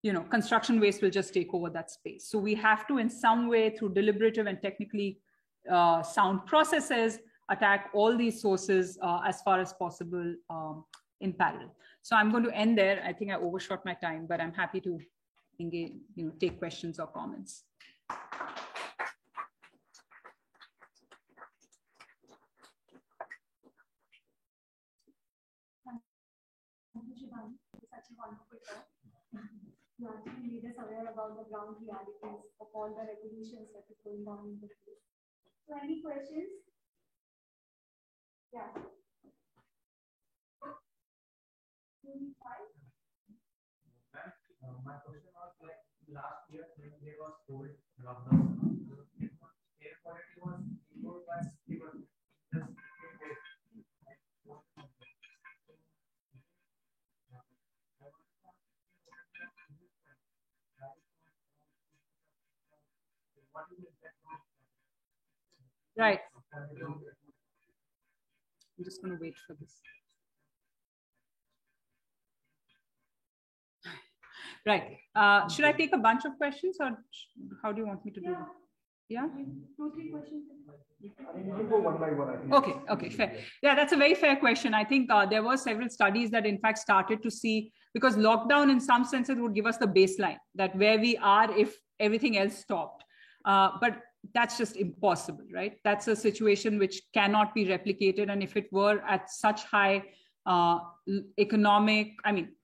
you know, construction waste will just take over that space. So we have to, in some way, through deliberative and technically sound processes, attack all these sources as far as possible in parallel. So I'm going to end there. I think I overshot my time, but I'm happy to engage, you know, take questions or comments. Thank you, Shivani. It's such a wonderful talk. You actually made us aware about the ground realities of all the regulations that is going on in the field. So, any questions? Yeah. My question was like last year when there was COVID lockdown, air quality was improved by 60%. Right. I'm just going to wait for this. Right. Should I take a bunch of questions or how do you want me to do it? Yeah? 2-3 questions. Okay, okay, fair. Yeah, that's a very fair question. I think there were several studies that in fact started to see, because lockdown in some senses would give us the baseline that where we are if everything else stopped. But that's just impossible, right? That's a situation which cannot be replicated. And if it were at such high economic, I mean,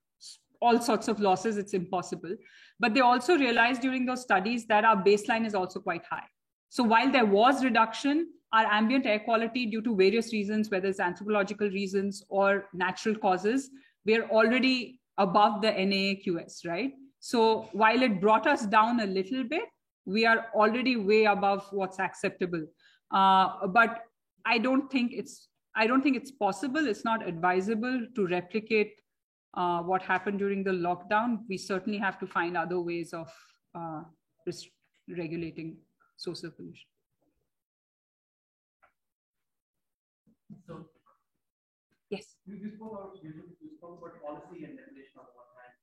all sorts of losses, it's impossible. But they also realized during those studies that our baseline is also quite high. So while there was reduction, our ambient air quality due to various reasons, whether it's anthropological reasons or natural causes, we're already above the NAAQS, right? So while it brought us down a little bit, we are already way above what's acceptable. But I don't think it's possible. It's not advisable to replicate what happened during the lockdown. We certainly have to find other ways of regulating sources of pollution. So, yes. You spoke about policy and regulation on one hand.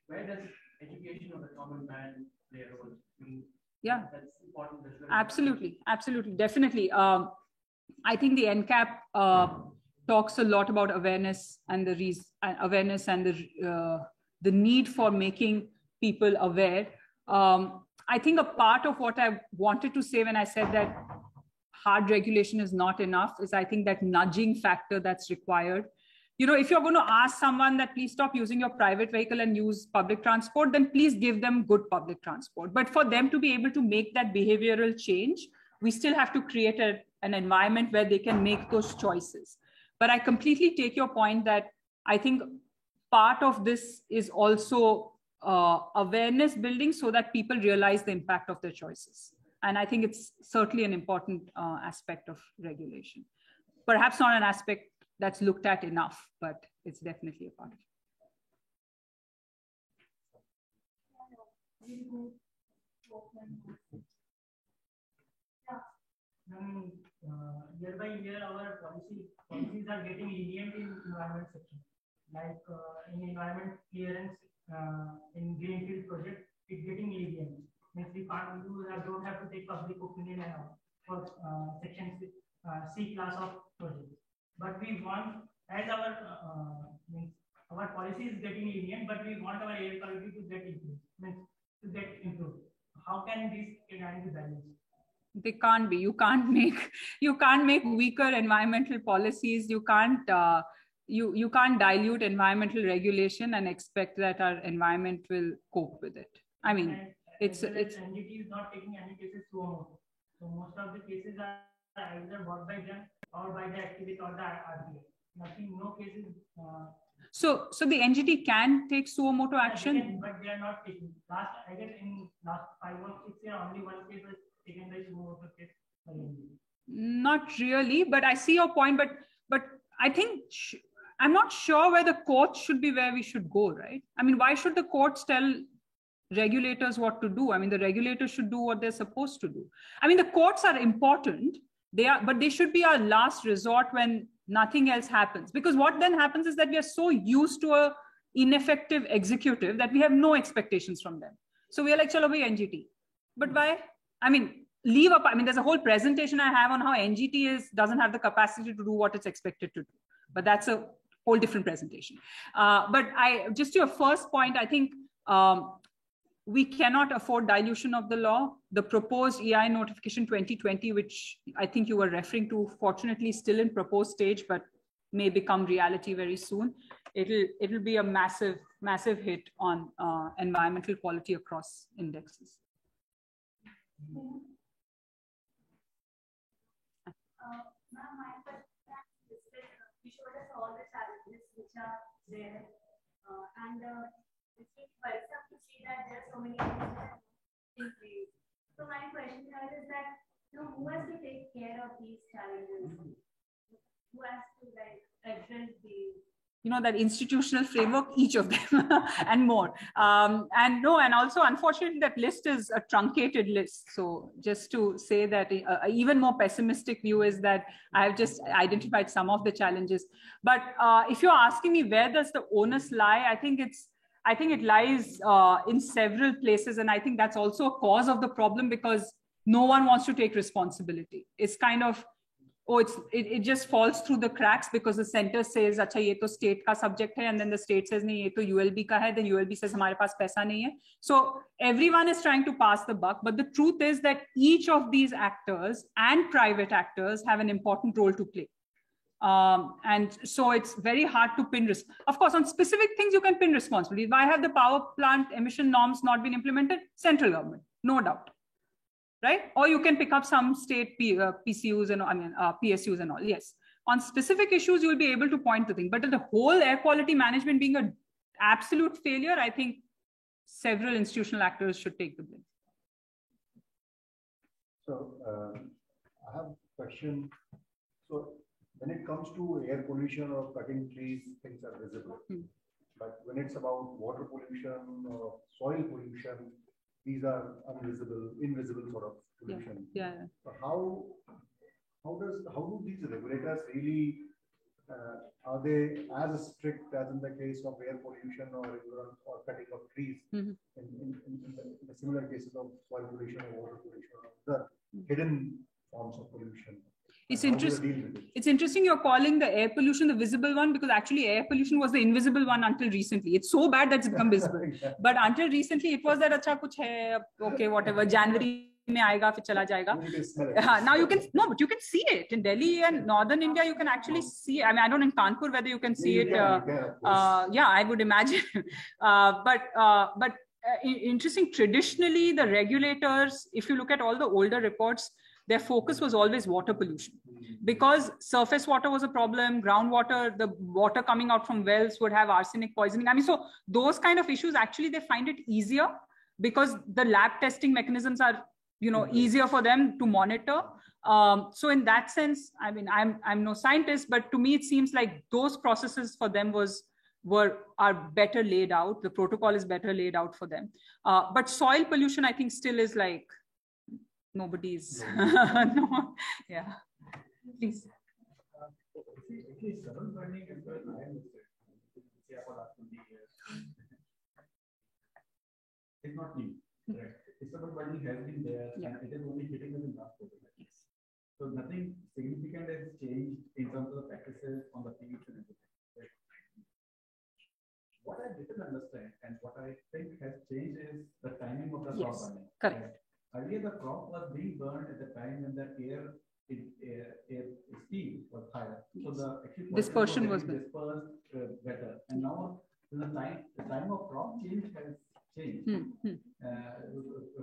Where does education of the common man play a role? Yeah, that's important as well. Absolutely, absolutely, definitely. I think the NCAP talks a lot about awareness and the need for making people aware. I think a part of what I wanted to say when I said that hard regulation is not enough is I think that nudging factor that's required. You know, if you're going to ask someone that please stop using your private vehicle and use public transport, then please give them good public transport. But for them to be able to make that behavioral change, we still have to create an environment where they can make those choices. But I completely take your point that I think part of this is also awareness building so that people realize the impact of their choices. And I think it's certainly an important aspect of regulation. Perhaps not an aspect that's looked at enough, but it's definitely a part of it. Year by year, our policies are getting lenient in environment section. Like in environment clearance, in greenfield project, it's getting lenient. Means we can't, you don't have to take public opinion and all for section C class of projects. But we want, as our policy is getting lenient, but we want our air quality to get improved. How can this be balanced? They can't be. You can't make weaker environmental policies. You can't dilute environmental regulation and expect that our environment will cope with it. I mean, it's NGT is not taking any cases suo motu. So most of the cases are either brought by them or by the activist or the RBI. Nothing, no cases. So the NGT can take suo motu action, but they are not taking. I guess in last 5 or 6 years, only one case was taken by suo motu case. Not really, but I see your point. But I think I'm not sure where the courts should be where we should go, right? I mean, why should the courts tell regulators what to do? I mean, the regulators should do what they're supposed to do. I mean, the courts are important, but they should be our last resort when nothing else happens. Because what then happens is that we are so used to a ineffective executive that we have no expectations from them. So we are like, chalo bhai NGT. But why? I mean, there's a whole presentation I have on how NGT doesn't have the capacity to do what it's expected to do. But that's a whole different presentation. But just to your first point, I think we cannot afford dilution of the law. The proposed EI notification 2020, which I think you were referring to, fortunately still in proposed stage, but may become reality very soon. It'll be a massive, massive hit on environmental quality across indexes. My question is that you showed us all the challenges which are there, and it's welcome to see that there are so many things in place. So my question here is that, who has to take care of these challenges? Who has to address these? That institutional framework, each of them and more. And also, unfortunately, that list is a truncated list. So just to say that even more pessimistic view is that I've just identified some of the challenges. But if you're asking me where does the onus lie, I think it lies in several places. And I think that's also a cause of the problem because no one wants to take responsibility. It's kind of, it just falls through the cracks because the center says, "Acha, ye to state ka subject hai," and then the state says, "Nahi, ye to ULB ka hai." Then ULB says, "Hamare paas paisa nahi hai." So everyone is trying to pass the buck, but the truth is that each of these actors and private actors have an important role to play. And so it's very hard to pin risk. Of course, on specific things you can pin responsibility. Why have the power plant emission norms not been implemented? Central government, no doubt. Right? Or you can pick up some state PCUs and PSUs and all. Yes. On specific issues, you'll be able to point to things. But the whole air quality management being an absolute failure, I think several institutional actors should take the blame. So I have a question. So when it comes to air pollution or cutting trees, things are visible. But when it's about water pollution or soil pollution, these are invisible sort of pollution. Yeah. So how do these regulators really are they as strict as in the case of air pollution or cutting of trees in the similar cases of soil pollution or water pollution or other hidden forms of pollution? It's interesting. It's interesting you're calling the air pollution the visible one because actually air pollution was the invisible one until recently. It's so bad that it's become visible. But until recently, it was that acha kuch hai, okay, whatever, January mein aayega, fir chala jayega. Now you can see it in Delhi and northern India. You can actually see. I mean, I don't know in Kanpur whether you can see it. Yeah, I would imagine. But interesting. Traditionally, the regulators, if you look at all the older reports, their focus was always water pollution because surface water was a problem, groundwater, the water coming out from wells would have arsenic poisoning. I mean, so those kind of issues, actually, they find it easier because the lab testing mechanisms are, easier for them to monitor. So in that sense, I mean, I'm no scientist, but to me, it seems like those processes for them are better laid out. The protocol is better laid out for them. But soil pollution, I think, still is like, nobody's no. Yeah, please. Stubble burning as well, I understand. It's not new. Right? Stubble burning has been there, and it is only hitting us in last 4 years. So nothing significant has changed in terms of the practices on the fields and everything. Right? What I didn't understand and what I think has changed is the timing of the crop burning. Correct. Right? Earlier, the crop was being burned at the time when the air speed was higher. So the dispersion was dispersed better. And now the time of crop change has changed.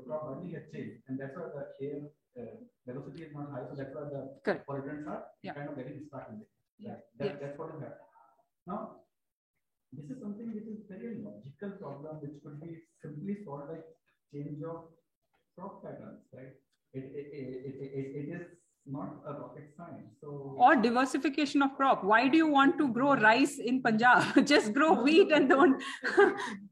Crop burning has changed, and that's why the air velocity is not high. So that's why the pollutants are kind of getting stuck in there. That's what is happening. Now, this is something which is very logical problem, which could be simply solved by change of crop patterns, right? It is not a rocket science. So or diversification of crop. Why do you want to grow rice in Punjab? Just grow wheat and don't.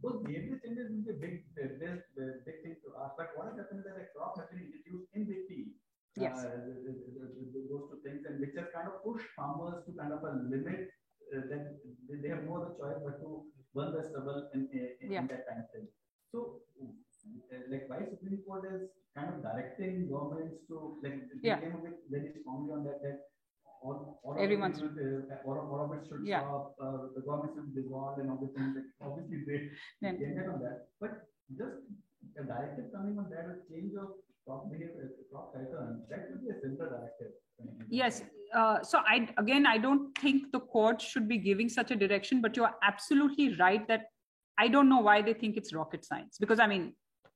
Those behavior changes is a big thing to ask. But what has happened is that the crop has been introduced in the tea. Yes. kind of push farmers to kind of a limit that they have no other choice but to burn the stubble in that time frame. So, like, why Supreme Court is kind of directing governments to, like, they came up with very strongly on that all of it should stop, the government should dissolve and all the things. Like, obviously, they get on that, but just a directive coming on that, a change of crop behavior, crop pattern, that would be a simple directive. Yes. So I don't think the court should be giving such a direction, but you're absolutely right that I don't know why they think it's rocket science, because I mean,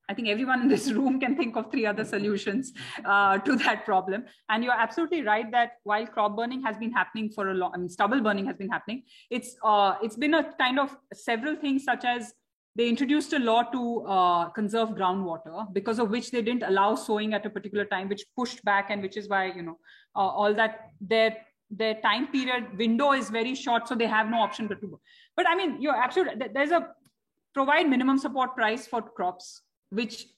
I think everyone in this room can think of 3 other solutions to that problem. And you're absolutely right that while crop burning has been happening for a long, I mean, stubble burning has been happening, it's been a kind of several things, such as they introduced a law to conserve groundwater, because of which they didn't allow sowing at a particular time, which pushed back, and which is why, you know, all that their time period window is very short, so they have no option but to. But I mean, you're absolutely, there's a provide minimum support price for crops, which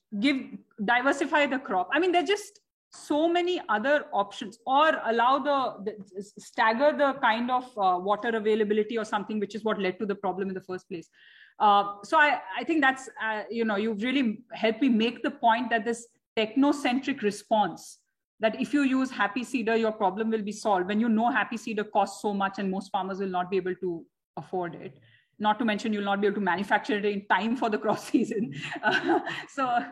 diversify the crop. I mean, there's just so many other options, or allow the stagger the kind of water availability or something, which is what led to the problem in the first place. So I think that's, you know, you've really helped me make the point that this technocentric response, that if you use Happy Seeder, your problem will be solved, when you know Happy Seeder costs so much and most farmers will not be able to afford it. Not to mention, you'll not be able to manufacture it in time for the crop season. So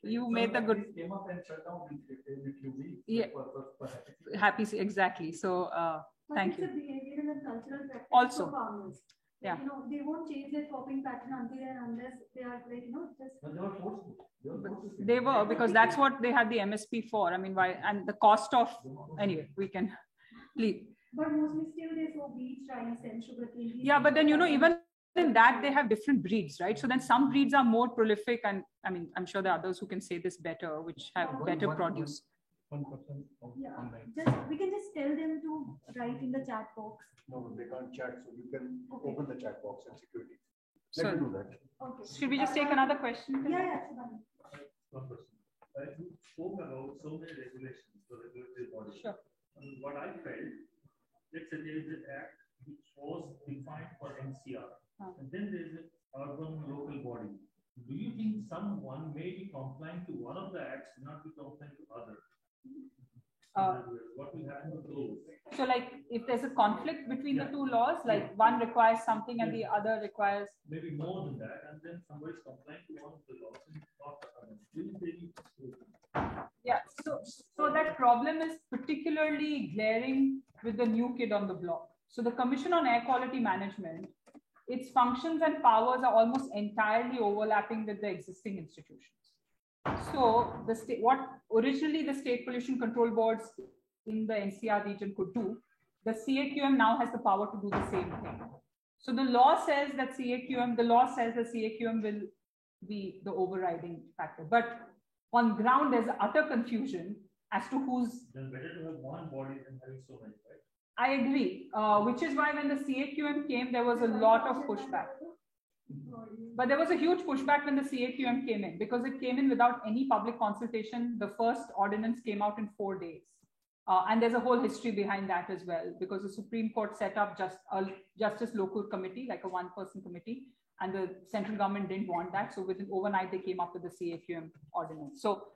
you made the good. Came up and shut down in a few weeks. Yeah, Happy, exactly. So thank you. It's a behavioral and cultural practice Also, for farmers. Yeah. You know, they won't change their cropping pattern until and unless they are, like, you know, just. But they were forced to. They were, because that's what they had the MSP for. I mean, why? And the cost of, anyway, we can please. But mostly still they sow beets, rice, and sugarcane. Yeah, but then, you know, even in that they have different breeds, right? So then some breeds are more prolific, and I mean, I'm sure there are others who can say this better, which have better produce. One person online. We can just tell them to write in the chat box. No, they can't chat, so you can open the chat box and security. So, Let me do that. Okay. Should we just take another question? Yeah. One question. You spoke about so many regulations, the regulatory body. Sure. What I felt, let's say there is an act which was defined for NCR, and then there is an urban local body. Do you think someone may be complying to one of the acts, not be complying to others? What will happen to those? So, like, if there's a conflict between the two laws, like one requires something and the other requires maybe more than that, and then somebody is complying to one of the laws and not the other. Will they be? Yeah, so that problem is particularly glaring with the new kid on the block. So the Commission on Air Quality Management, its functions and powers are almost entirely overlapping with the existing institutions. So the state, what originally the state pollution control boards in the NCR region could do, the CAQM now has the power to do the same thing. So the law says that CAQM will be the overriding factor, but on ground there's utter confusion as to who's. Then better to have one body than having so many, right? I agree, which is why when the CAQM came, there was a lot of pushback. But there was a huge pushback when the CAQM came in, because it came in without any public consultation. The first ordinance came out in 4 days. And there's a whole history behind that as well, because the Supreme Court set up just a Justice Local Committee, like a one-person committee, and the central government didn't want that. So within overnight, they came up with the CAQM ordinance. So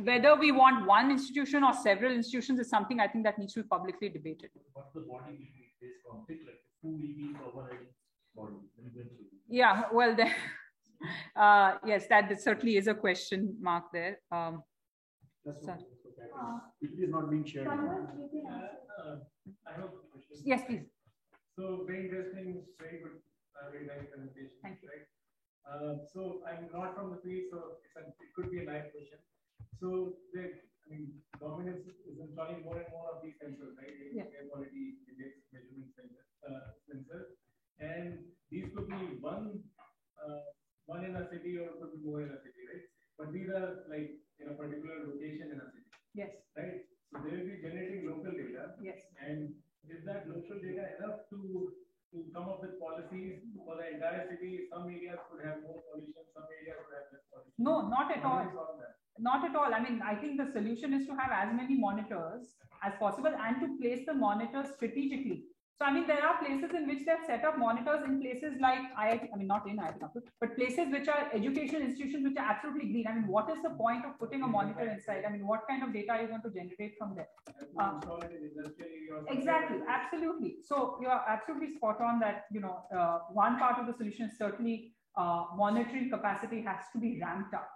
whether we want one institution or several institutions is something I think that needs to be publicly debated. What's the body will be based on? Like who will be overriding body? Yeah, well, then, yes, that certainly is a question mark there. It is not being shared. I have a question. Yes, please. So very interesting, very good, very nice presentation. Thank you. Right? So I'm not from the field, so it could be a nice question. So government is installing more and more of these sensors, right? Yeah. Air quality index measurement sensors, and these could be one in a city or could be more in a city, right? But these are like in a particular location in a city. Yes. Right. So they will be generating local data. Yes. And is that local data enough to come up with policies for the entire city? Some areas could have more pollution, some areas could have less pollution. No, not at all. Not at all. I mean, I think the solution is to have as many monitors as possible and to place the monitors strategically. So, I mean, there are places in which they have set up monitors in places like IIT, I mean, not in IIT, but places which are educational institutions which are absolutely green. I mean, what is the point of putting a monitor inside? I mean, what kind of data are you going to generate from there? Exactly, absolutely. So you are absolutely spot on that, you know, one part of the solution is certainly monitoring capacity has to be ramped up.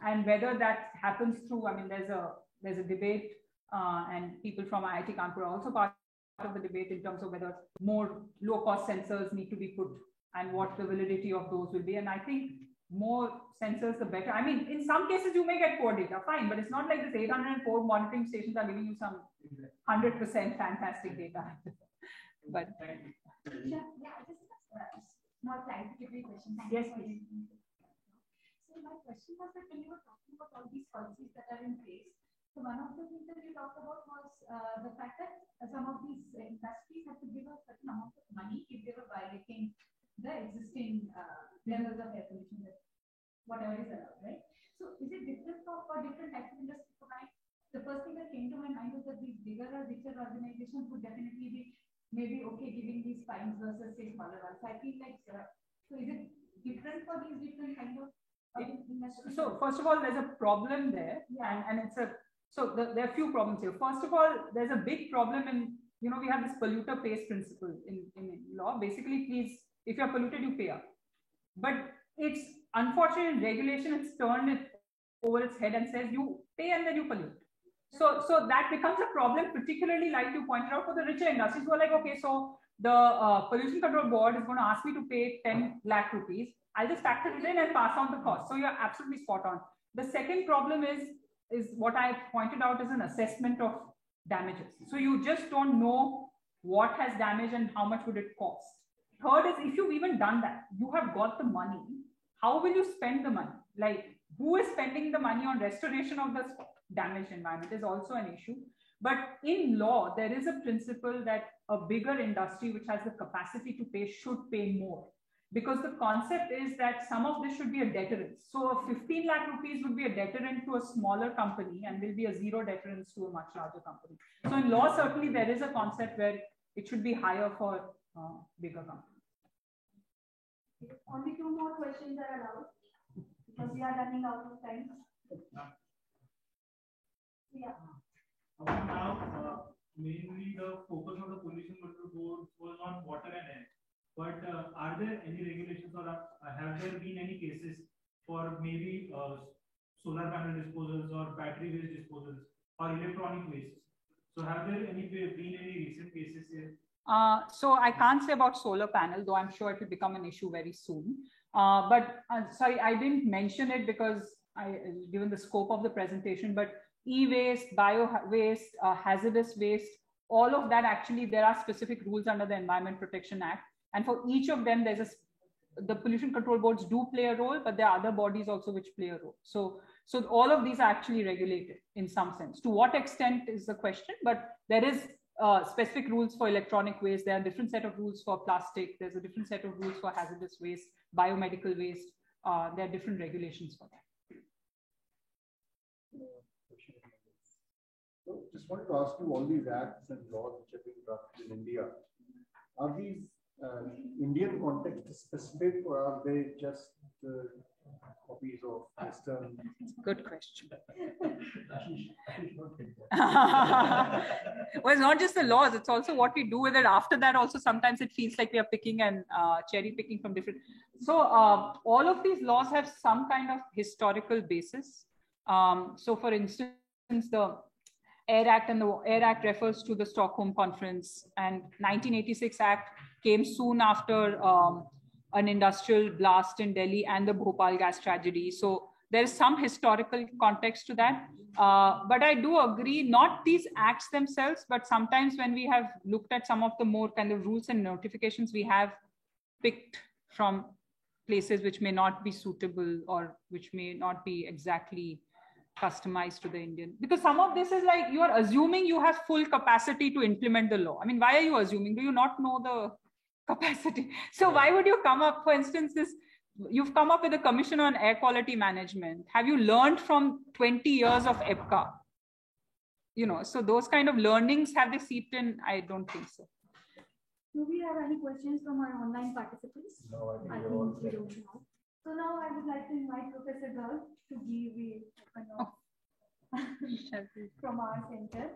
And whether that happens through, I mean, there's a debate and people from IIT Kanpur are also part of the debate in terms of whether more low-cost sensors need to be put and what the validity of those will be. And I think more sensors, the better. I mean, in some cases, you may get poor data, fine, but it's not like this 804 monitoring stations are giving you some 100% fantastic data. But yeah, just a small clarificatory question. Yes, please. So my question was that when you were talking about all these policies that are in place, so one of the things that you talked about was the fact that some of these industries have to give a certain amount of money if they were violating the existing levels of air pollution, whatever is allowed, right? So is it different for different types of industries? The first thing that came to my mind was that these bigger or richer organizations would definitely be maybe okay giving these fines versus say smaller ones. So I feel like, so is it different for these different kind of industries? So first of all, there's a problem there, yeah. and it's a, so there are a few problems here. First of all, there's a big problem in, you know, we have this polluter pays principle in law. Basically, please, if you're polluted, you pay up. But it's unfortunate in regulation, it's turned it over its head and says you pay and then you pollute. So that becomes a problem, particularly like you pointed out for the richer industries who are like, okay, so the Pollution Control Board is going to ask me to pay 10 lakh rupees. I'll just factor it in and pass on the cost. So you're absolutely spot on. The second problem is what I pointed out is an assessment of damages. So you just don't know what has damaged and how much would it cost. Third is if you've even done that, you have got the money. How will you spend the money? Like who is spending the money on restoration of the damaged environment is also an issue. But in law, there is a principle that a bigger industry which has the capacity to pay should pay more. Because the concept is that some of this should be a deterrent. So a 15 lakh rupees would be a deterrent to a smaller company and will be a zero deterrence to a much larger company. So in law, certainly there is a concept where it should be higher for bigger companies. Only 2 more questions are allowed because we are running out of time. Yeah. Now, mainly the focus of the Pollution Control Board was on water and air. But are there any regulations or have there been any cases for maybe solar panel disposals or battery waste disposals or electronic waste? So have there been any recent cases here? So I can't say about solar panel, though I'm sure it will become an issue very soon. But sorry, I didn't mention it because given the scope of the presentation, but e-waste, bio-waste, hazardous waste, all of that actually, there are specific rules under the Environment Protection Act. And for each of them, the pollution control boards do play a role, but there are other bodies also which play a role. So all of these are actually regulated in some sense. To what extent is the question, but there is specific rules for electronic waste. There are different set of rules for plastic. There's a different set of rules for hazardous waste, biomedical waste. There are different regulations for that. So just wanted to ask you, all these acts and laws which have been drafted in India, are these Indian context specific or are they just copies of Western? Good question. Well, it's not just the laws, it's also what we do with it after that. Also, sometimes it feels like we are picking and cherry picking from different. So all of these laws have some kind of historical basis. So for instance, the Air Act, and the Air Act refers to the Stockholm Conference, and 1986 Act came soon after an industrial blast in Delhi and the Bhopal gas tragedy. So there is some historical context to that. But I do agree, not these acts themselves, but sometimes when we have looked at some of the more kind of rules and notifications, we have picked from places which may not be suitable or which may not be exactly customized to the Indian, because some of this is like you are assuming you have full capacity to implement the law. I mean, why are you assuming? Do you not know the capacity? So why would you come up, for instance, you've come up with a commission on air quality management. Have you learned from 20 years of EPCA? so those kind of learnings, have they seeped in? I don't think so. Do we have any questions from our online participants? No, I I think think we're all we set. don't have. So now I would like to invite Professor Garg to give a kind of from our center.